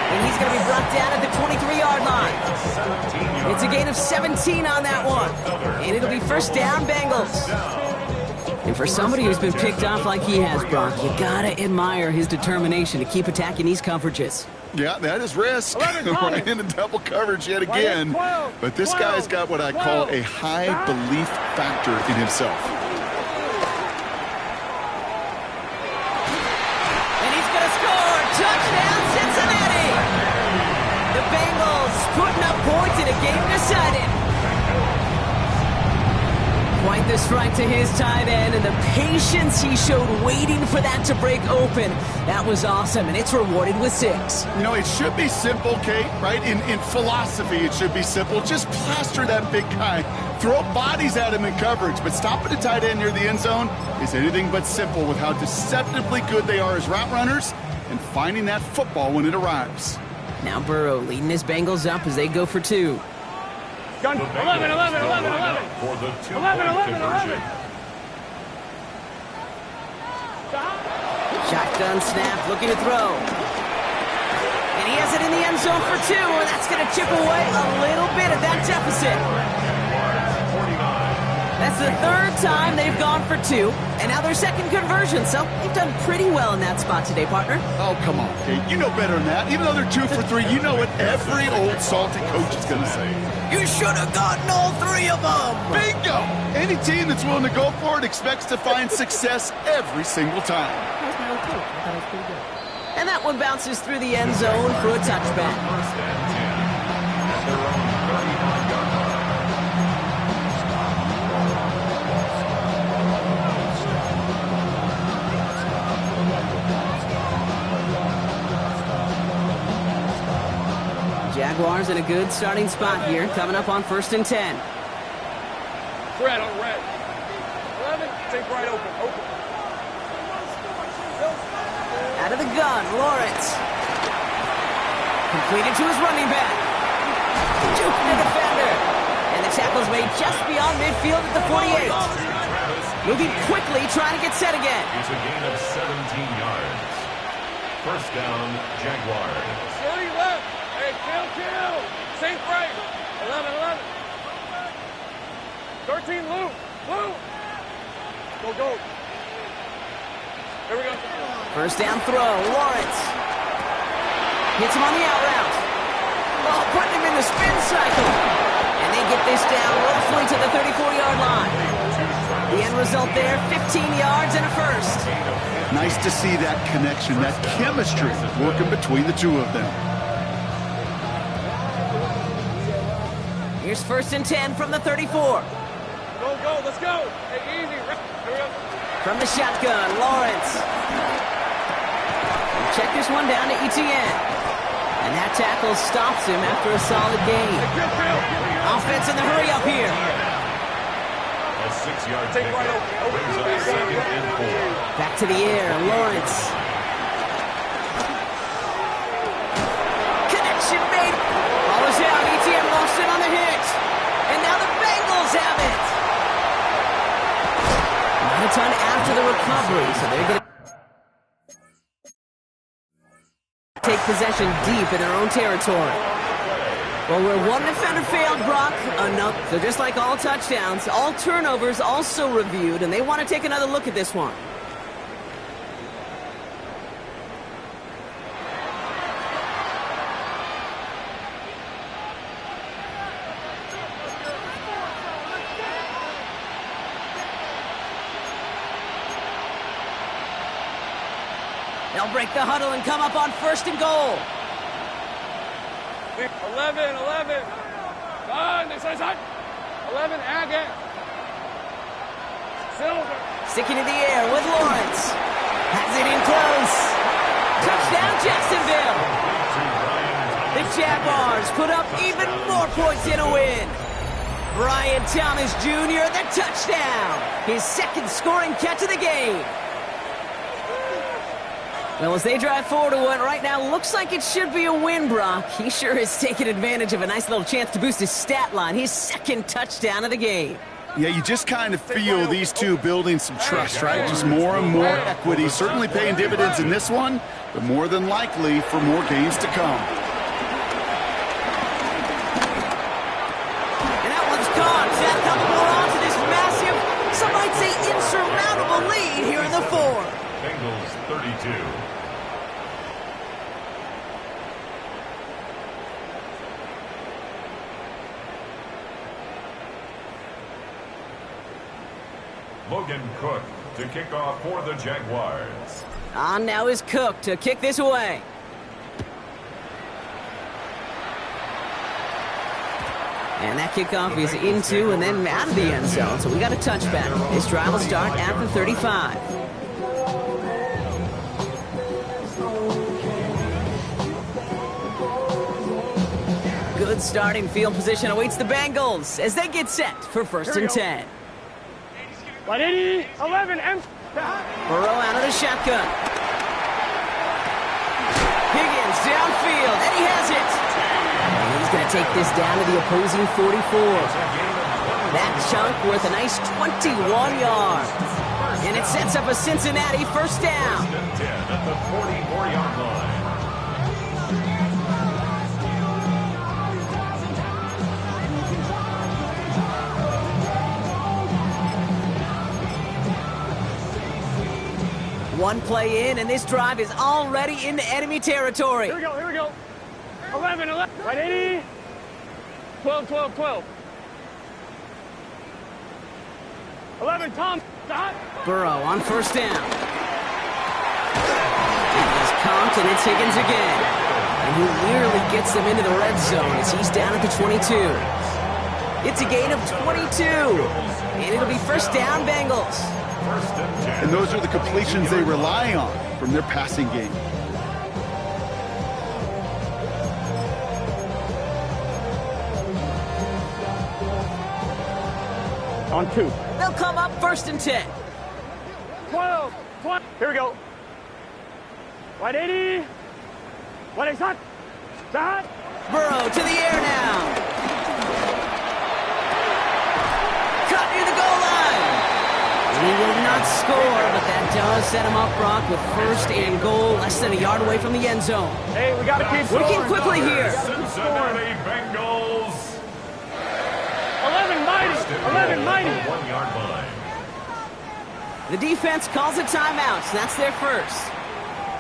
And he's going to be brought down at the 23-yard line. It's a gain of 17 on that one. And it'll be first down, Bengals. And for somebody who's been picked off like he has, Brock, you gotta admire his determination to keep attacking these coverages. Yeah, that is risk. Right into double coverage yet again. But this guy's got what I call a high belief factor in himself. And he's gonna score! Touchdown, Cincinnati! The Bengals putting up points in a game decided. Quite the strike to his tight end, and the patience he showed waiting for that to break open. That was awesome, and it's rewarded with 6. You know, it should be simple, Kate, right? In philosophy, it should be simple. Just plaster that big guy. Throw bodies at him in coverage, but stopping a tight end near the end zone is anything but simple with how deceptively good they are as route runners and finding that football when it arrives. Now Burrow leading his Bengals up as they go for 2. Gun. 11, 11, 11, 11. For the 11, 11, 11. Shotgun snap, looking to throw. And he has it in the end zone for 2, and that's going to chip away a little bit of that deficit. That's the 3rd time they've gone for 2, and now their 2nd conversion, so they've done pretty well in that spot today, partner. Oh, come on, Kate. You know better than that. Even though they're 2 for 3, you know what every old salty coach is going to say. You should have gotten all 3 of them. Bingo! Any team that's willing to go for it expects to find success every single time. And that one bounces through the end zone for a touchback. First and 10 at their own 39-yard line. Jaguars in a good starting spot here, coming up on first and 10. Red on red. 11, take right open. Out of the gun, Lawrence. Completed to his running back. Juke the defender. And the tackle's made just beyond midfield at the 48. Moving quickly, trying to get set again. It's a gain of 17 yards. First down, Jaguars. 30 left. Hey, kill. Safe right. 11, 11. 13, Lou. Go. Here we go. First down throw, Lawrence. Hits him on the out route. Oh, putting him in the spin cycle. And they get this down roughly to the 34-yard line. The end result there, 15 yards and a first. Nice to see that connection, that chemistry working between the 2 of them. Here's first and 10 from the 34. Go, let's go. Hey, easy. Here we go. From the shotgun, Lawrence. Check this one down to Etienne. And that tackle stops him after a solid gain. Offense in the hurry up here. A 6-yard pickup brings up 2nd and 4. Back to the air, Lawrence. Connection made. Ball is out. Etienne lost it on the hit. And now the Bengals have it. Not a ton after the recovery, so they're going to take possession deep in their own territory. Well, where one defender failed, Brock, another. So just like all touchdowns, all turnovers also reviewed, and they want to take another look at this one. They'll break the huddle and come up on first and goal. 11. Done. This is it. 11, Agate. Silver. Sticking in the air with Lawrence. Has it in close. Touchdown, Jacksonville. The Jaguars put up even more points in a win. Brian Thomas Jr., the touchdown. His second scoring catch of the game. Well, as they drive forward to what right now looks like it should be a win, Brock, he sure has taken advantage of a nice little chance to boost his stat line. His second touchdown of the game. Yeah, you just kind of feel these two building some trust, right? Just more and more equity. Certainly paying dividends in this one, but more than likely for more games to come. And that one's caught. Zach coming more on to this massive, some might say insurmountable lead here in the fourth. Bengals 32. Logan Cook to kick off for the Jaguars. On now is Cook to kick this away. And that kickoff is into and then out of the end zone. So we got a touchback. This drive will start at the 35. Good starting field position awaits the Bengals as they get set for first and 10. 180, 11, M. Burrow out of the shotgun. Higgins downfield, and he has it. And he's going to take this down to the opposing 44. That chunk worth a nice 21 yards. And it sets up a Cincinnati first down. 10 at the 44-yard line. One play in, and this drive is already into enemy territory. Here we go. 11, 180. 12. 11, Tom. Dot. Burrow on first down. It is comped, and it's Higgins again. And he nearly gets them into the red zone as he's down at the 22. It's a gain of 22. And it'll be first down, Bengals. And those are the completions they rely on from their passing game. On 2. They'll come up first and 10. 12. Here we go. 180. 180. Dot. Burrow to the air now. Cut near the goal line. He will not score, but that does set him up, Brock, with first and goal, less than a yard away from the end zone. Hey, we got to keep Working scoring. quickly here. Cincinnati Bengals. 11 mighty. 1-yard line. The defense calls a timeout, so that's their first.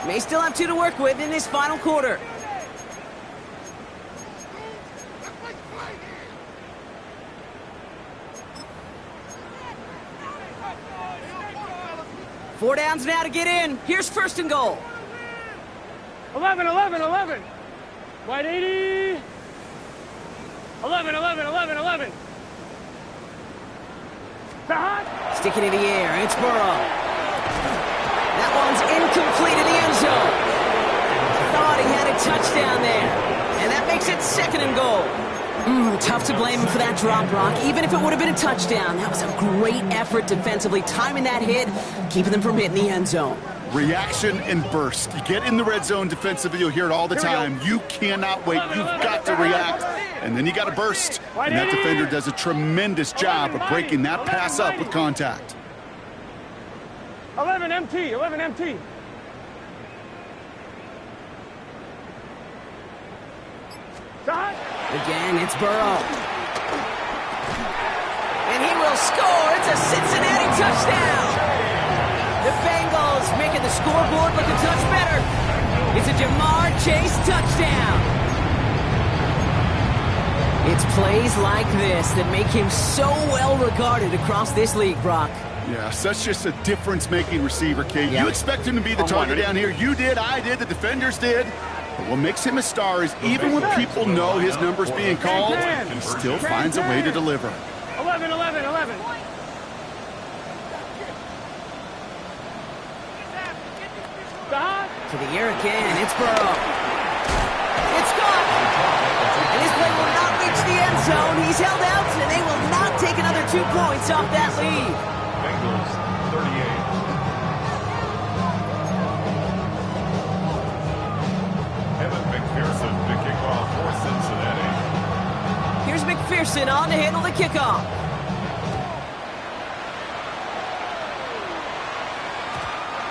May still have 2 to work with in this final quarter. Four downs now to get in. Here's first and goal. 11. 180. 11. Dot. Sticking in the air, it's Burrow. That one's incomplete in the end zone. Thought he had a touchdown there. And that makes it second and goal. Tough to blame him for that drop, Brock. Even if it would have been a touchdown, that was a great effort defensively, timing that hit, keeping them from hitting the end zone. Reaction and burst. You get in the red zone defensively, you'll hear it all the time. You cannot wait. You've got to react. And then you got to burst. And that defender does a tremendous job of breaking that pass up with contact. 11 MT. Dot. Again, it's Burrow. And he will score. It's a Cincinnati touchdown. The Bengals making the scoreboard look a touch better. It's a Jamar Chase touchdown. It's plays like this that make him so well regarded across this league, Brock. Yeah, such just a difference-making receiver, Kate. Yeah. You expect him to be the target down here. You did, I did, the defenders did. But what makes him a star is even when people know his number's being called, he still finds a way to deliver. 11, 11, 11. To the air again, it's Burrow. It's gone! And his play will not reach the end zone. He's held out, and they will not take another 2 points off that lead. Bengals 38. Evan McPherson to kick off for Cincinnati. Here's McPherson on to handle the kickoff.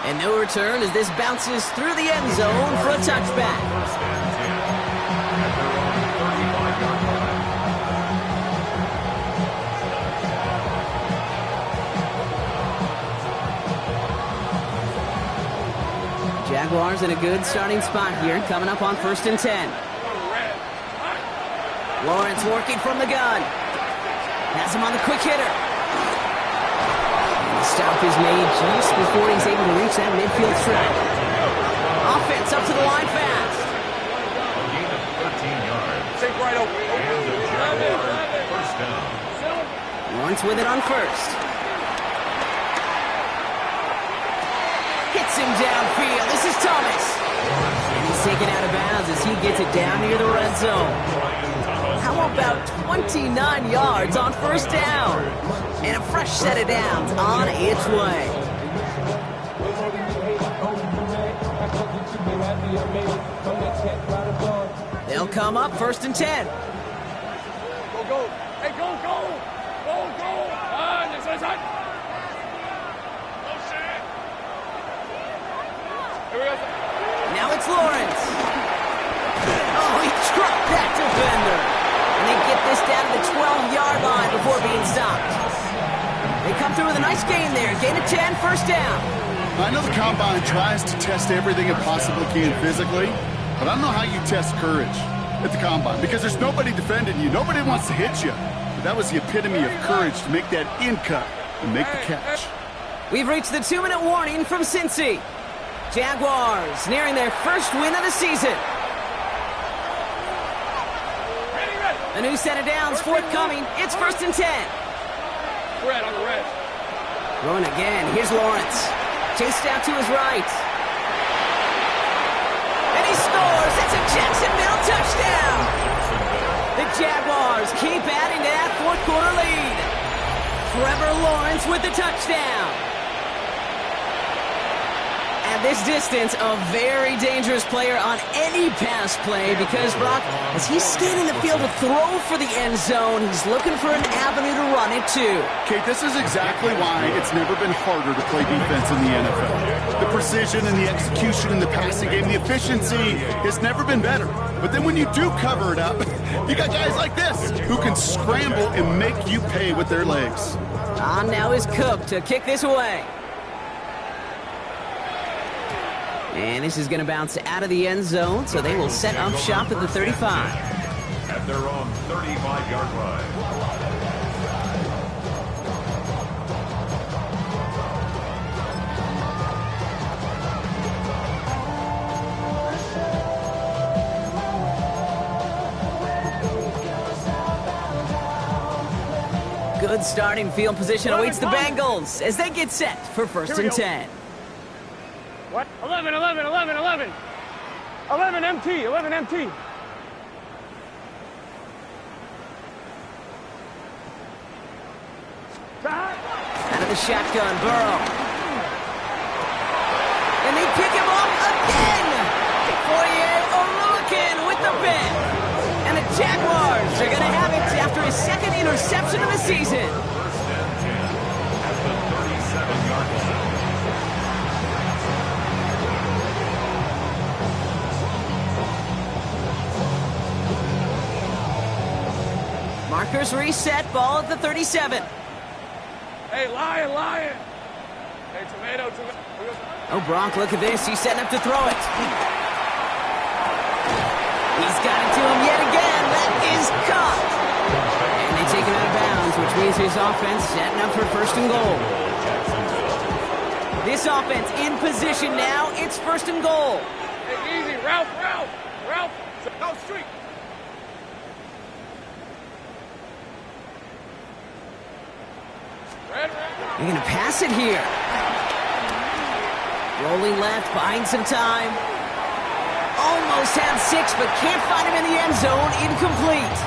And no return as this bounces through the end zone for a touchback. First and 10 at their own 35-yard line. Jaguars in a good starting spot here, coming up on 1st and 10. Lawrence working from the gun. Has him on the quick hitter. And the stop is made just before he's able to reach that midfield track. Offense up to the line fast. A gain of 13 yards. Take right over. And the Jaguars first down. Lawrence with it on first. Hits him downfield. This is Thomas. And he's taken out of bounds as he gets it down near the red zone. How about 29 yards on first down? And a fresh set of downs on its way. They'll come up 1st and 10. Go, go. Hey, go, go. Go, go. This is it. Go, shit. Here we go. Now it's Lawrence. Oh, he dropped that defender. And they get this down to the 12-yard line before being stopped. They come through with a nice gain there. Gain of 10, first down. I know the Combine tries to test everything it possibly can physically, but I don't know how you test courage at the Combine because there's nobody defending you. Nobody wants to hit you. But that was the epitome of courage to make that in cut and make the catch. We've reached the 2-minute warning from Cincy. Jaguars nearing their first win of the season. A new set of downs forthcoming. It's 1st and 10. Red on the red. Throwing again. Here's Lawrence. Chased out to his right. And he scores. That's a Jacksonville touchdown. The Jaguars keep adding to that fourth quarter lead. Trevor Lawrence with the touchdown. At this distance, a very dangerous player on any pass play because, Brock, as he's scanning the field to throw for the end zone, he's looking for an avenue to run it too. Kate, this is exactly why it's never been harder to play defense in the NFL. The precision and the execution in the passing game, the efficiency has never been better. But then when you do cover it up, you got guys like this who can scramble and make you pay with their legs. On now is Cook to kick this away. And this is going to bounce out of the end zone, so they will set up shop at the 35. At their own 35-yard line. Good starting field position awaits the Bengals as they get set for 1st and 10. What? 11, 11, 11, 11. 11 MT, 11 MT. Out of the shotgun, Burrow. And they pick him up again. Foyer Oluwakin with the pick. And the Jaguars are going to have it after his second interception of the season. 1st and 10 at the 37-yard line. Markers reset, ball at the 37. Hey, Lion. Hey, tomato. Oh, Bronk, look at this. He's setting up to throw it. He's got it to him yet again. That is caught. And they take him out of bounds, which means his offense setting up for 1st and goal. This offense in position now. It's 1st and goal. Hey, easy. Ralph. Ralph, go street. Red. They're going to pass it here. Rolling left, buying some time. Almost had 6, but can't find him in the end zone. Incomplete.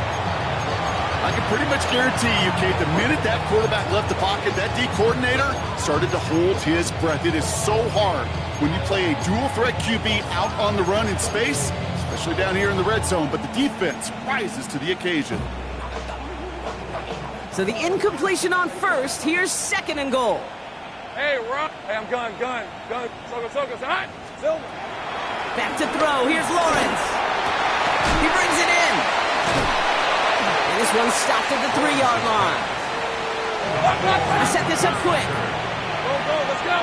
I can pretty much guarantee you, Kate, the minute that quarterback left the pocket, that D coordinator started to hold his breath. It is so hard when you play a dual-threat QB out on the run in space, especially down here in the red zone, but the defense rises to the occasion. So the incompletion on first. Here's 2nd and goal. Hey, Rob. Hey, I'm gun. Soko, hot. Silver. Back to throw. Here's Lawrence. He brings it in. And this one's stopped at the 3-yard line. I set this up quick. Go, let's go.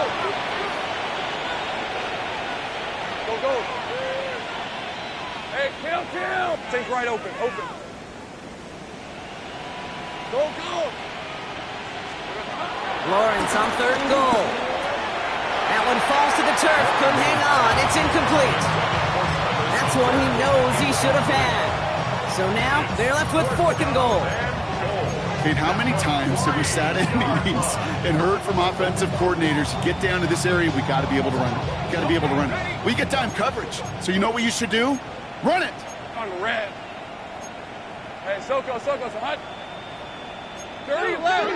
Go. Hey, kill. Thing's right open. Go. Lawrence on 3rd and goal. That one falls to the turf. Couldn't hang on. It's incomplete. That's one he knows he should have had. So now they're left with 4th and goal. Kate, how many times have we sat in meetings and heard from offensive coordinators, you get down to this area, we got to be able to run it. We get time coverage. So you know what you should do? Run it. On red. Hey, Soko, so hot. 30 left.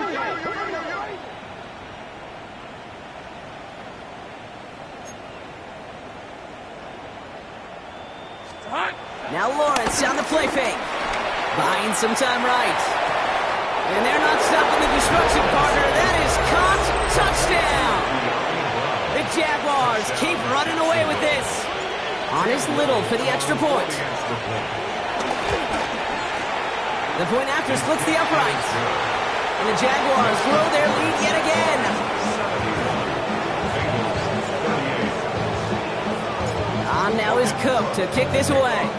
Hot. Now Lawrence on the play fake. Buying some time right. And they're not stopping the destruction, partner. That is caught. Touchdown. The Jaguars keep running away with this. On his Little for the extra point. The point after splits the uprights. And the Jaguars grow their lead yet again. On now is Cook to kick this away.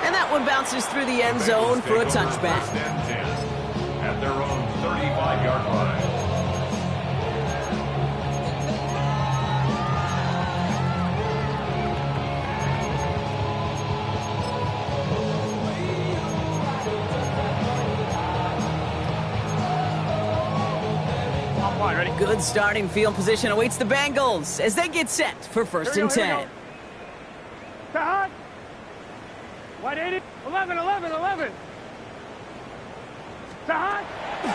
And that one bounces through the end zone for a touchback. At their own 35-yard line. Good starting field position awaits the Bengals as they get set for 1st and 10. Hot. 180. 11. Hot.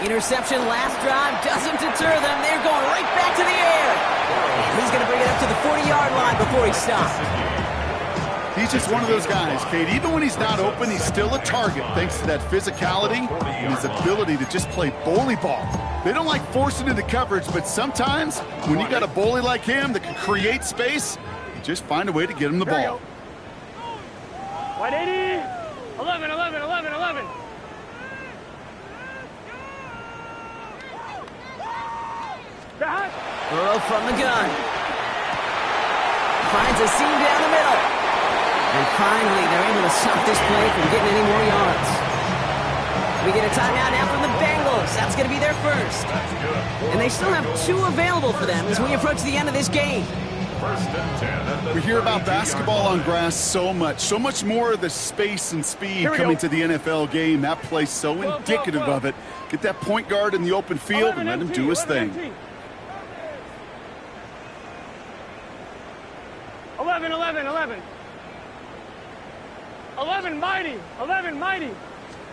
Interception last drive doesn't deter them. They're going right back to the air. And he's going to bring it up to the 40-yard line before he stops. He's just one of those guys, Kate. Even when he's not open, he's still a target thanks to that physicality and his ability to just play bully ball. They don't like forcing into coverage, but sometimes when you got a bully like him that can create space, you just find a way to get him the ball. 180. 11. Burrow from the gun. Finds a seam down the middle. And finally, they're able to stop this play from getting any more yards. We get a timeout now from the Bengals. That's going to be their first. And they still have 2 available for them as we approach the end of this game. We hear about basketball on grass so much more of the space and speed coming to the NFL game. That play's so indicative of it. Get that point guard in the open field and let him do his thing. 11. 11 mighty.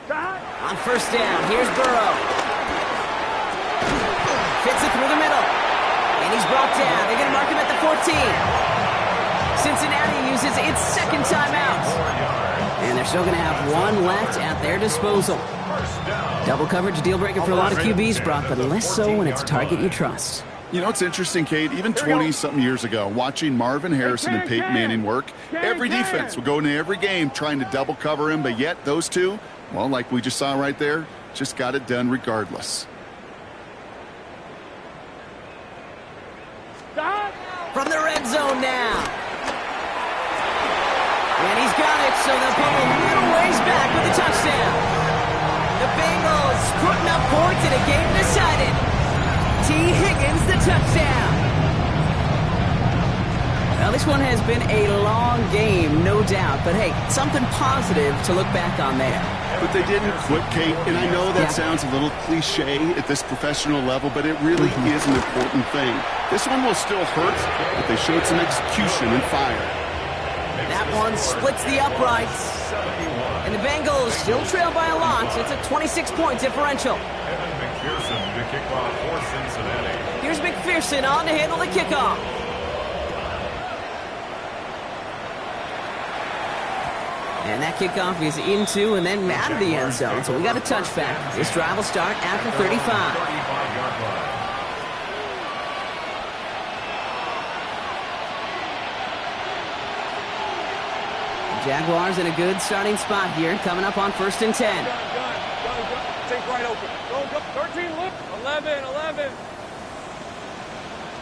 On 1st down, here's Burrow. Fits it through the middle. And he's brought down. They're going to mark him at the 14. Cincinnati uses its 2nd timeout. And they're still going to have 1 left at their disposal. Double coverage deal breaker for a lot of QBs, Brock, but less so when it's a target you trust. You know, it's interesting, Kate, even 20-something years ago, watching Marvin Harrison and Peyton Manning work, every defense would go into every game trying to double cover him, but yet those two, well, like we just saw right there, just got it done regardless. From the red zone now. And he's got it, so they'll pull a little ways back with a touchdown. The Bengals putting up points in a game decided. T. Higgins, the touchdown. Well, this one has been a long game, no doubt. But, hey, something positive to look back on there. But they didn't quit, Kate, and I know that sounds a little cliche at this professional level, but it really is an important thing. This one will still hurt, but they showed some execution and fire. That one splits the uprights. And the Bengals still trail by a lot. It's a 26-point differential. McPherson to kick off for Cincinnati. Here's McPherson on to handle the kickoff. And that kickoff is into and then out of the end zone. So we got a touchback. This drive will start at the 35. 35-yard line. Jaguars in a good starting spot here, coming up on 1st and 10. Gun. Take right open. Go. 13, look. 11.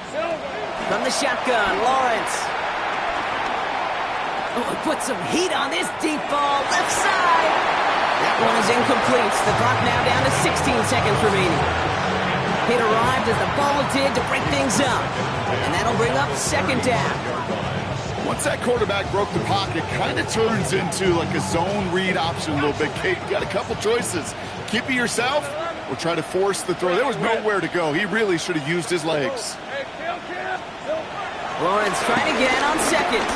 Silver. From the shotgun, Lawrence. Oh, put some heat on this deep ball, left side. That one is incomplete. The clock now down to 16 seconds remaining. It arrived as the ball did to break things up. And that'll bring up 2nd down. Once that quarterback broke the pocket, kind of turns into like a zone read option a little bit, Kate. You got a couple choices. Keep it yourself or try to force the throw. There was nowhere to go. He really should have used his legs. Lawrence trying again on 2nd.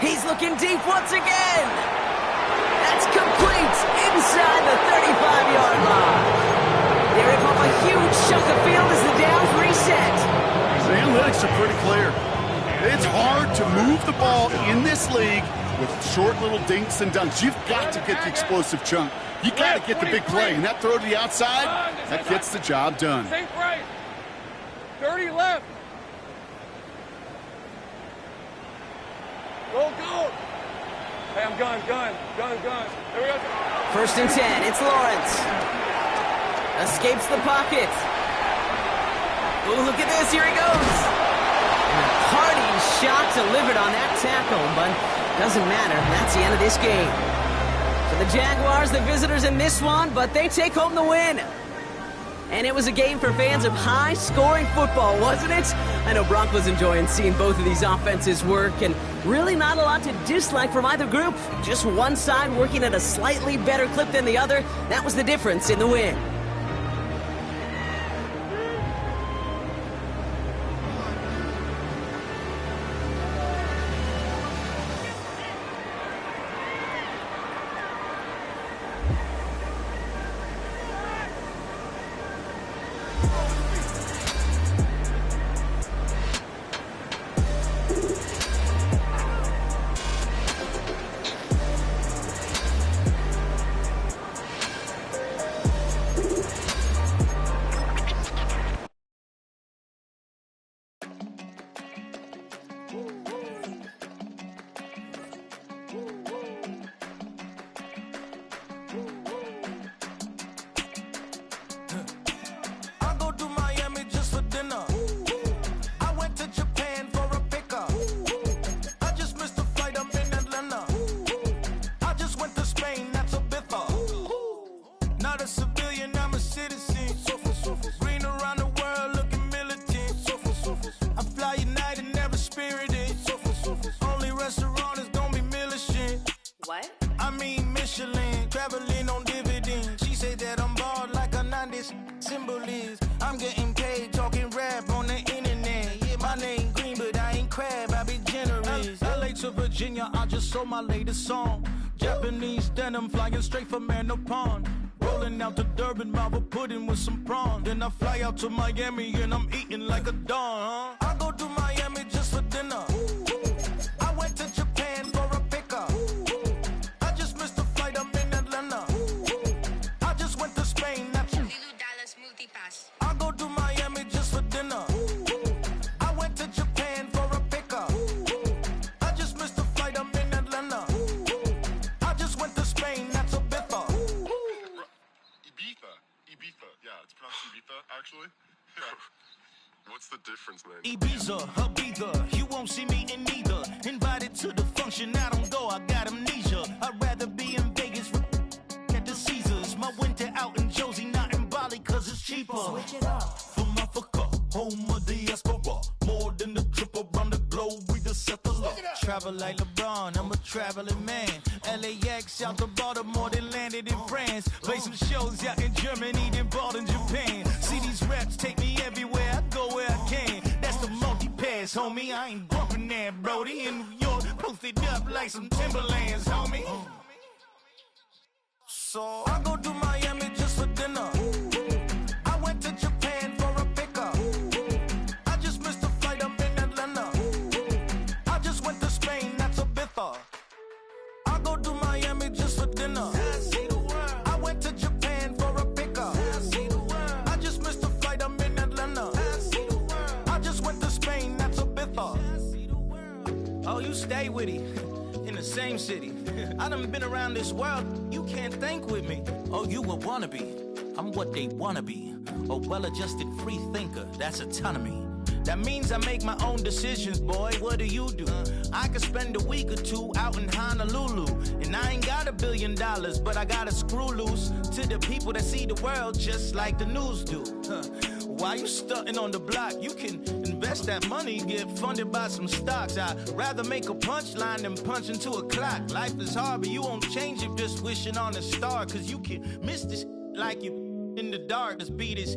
He's looking deep once again. That's complete inside the 35-yard line. They rip up a huge chunk of field as the downs reset. The analytics are pretty clear. It's hard to move the ball in this league with short little dinks and dunks. You've got to get the explosive chunk. You got to get the big play. And that throw to the outside, that gets the job done. Think right. 30 left. Go. Hey, I'm gun. There we go. 1st and 10, it's Lawrence. Escapes the pocket. Oh, look at this, here he goes. And a hearty shot delivered on that tackle, but doesn't matter. That's the end of this game. So the Jaguars, the visitors in this one, but they take home the win. And it was a game for fans of high-scoring football, wasn't it? I know Brock was enjoying seeing both of these offenses work, and really not a lot to dislike from either group. Just one side working at a slightly better clip than the other. That was the difference in the win. Virginia, I just sold my latest song. Japanese denim flying straight from Manopon. Rolling out to Durban, Marvel pudding with some prawns. Then I fly out to Miami and I'm eating like a don, I go to Miami just for dinner. I went to Japan for a pickup. I just missed the flight, I'm in Atlanta. I just went to Spain, that's $Lulu smoothie pass. I go to Miami just for dinner. I went to Japan for a pickup. I just missed the flight, I'm in Atlanta. I just went to Spain, that's a biffa. Ibiza. Yeah, it's pronounced Ibiza, actually. Yeah. What's the difference, man? Ibiza, Ibiza, you won't see me in neither. Invited to the function, I don't go, I got amnesia. I'd rather be in Vegas at the Caesars. My winter out in Josie, not in Bali, cause it's cheaper. Switch it up. From Africa, home of the diaspora. More never like LeBron, I'm a traveling man. LAX out to Baltimore, then landed in France. Play some shows out in Germany, then bought in Japan. See these reps take me everywhere, I go where I can. That's the multi-pass, homie, I ain't bumping that, Brody. In New York, posted up like some Timberlands, homie. So I go to Miami just for dinner. I went to Japan for a pickup. I just missed a flight up in Atlanta. I just went to Spain, that's a bither. I go to Miami just for dinner. I went to Japan for a pickup. I just missed a flight up in Atlanta. I just went to Spain, that's a bither. Oh, you stay with it. In the same city. I done been around this world, you can't think with me. Oh, you a wannabe, I'm what they wanna be. A well-adjusted free thinker, that's autonomy. That means I make my own decisions, boy, what do you do? I could spend a week or two out in Honolulu. And I ain't got $1 billion, but I got a screw loose to the people that see the world just like the news do. While you stunting on the block, you can invest that money, get funded by some stocks. I'd rather make a punchline than punch into a clock. Life is hard, but you won't change it just wishing on a star. Cause you can miss this like you in the dark. This beat is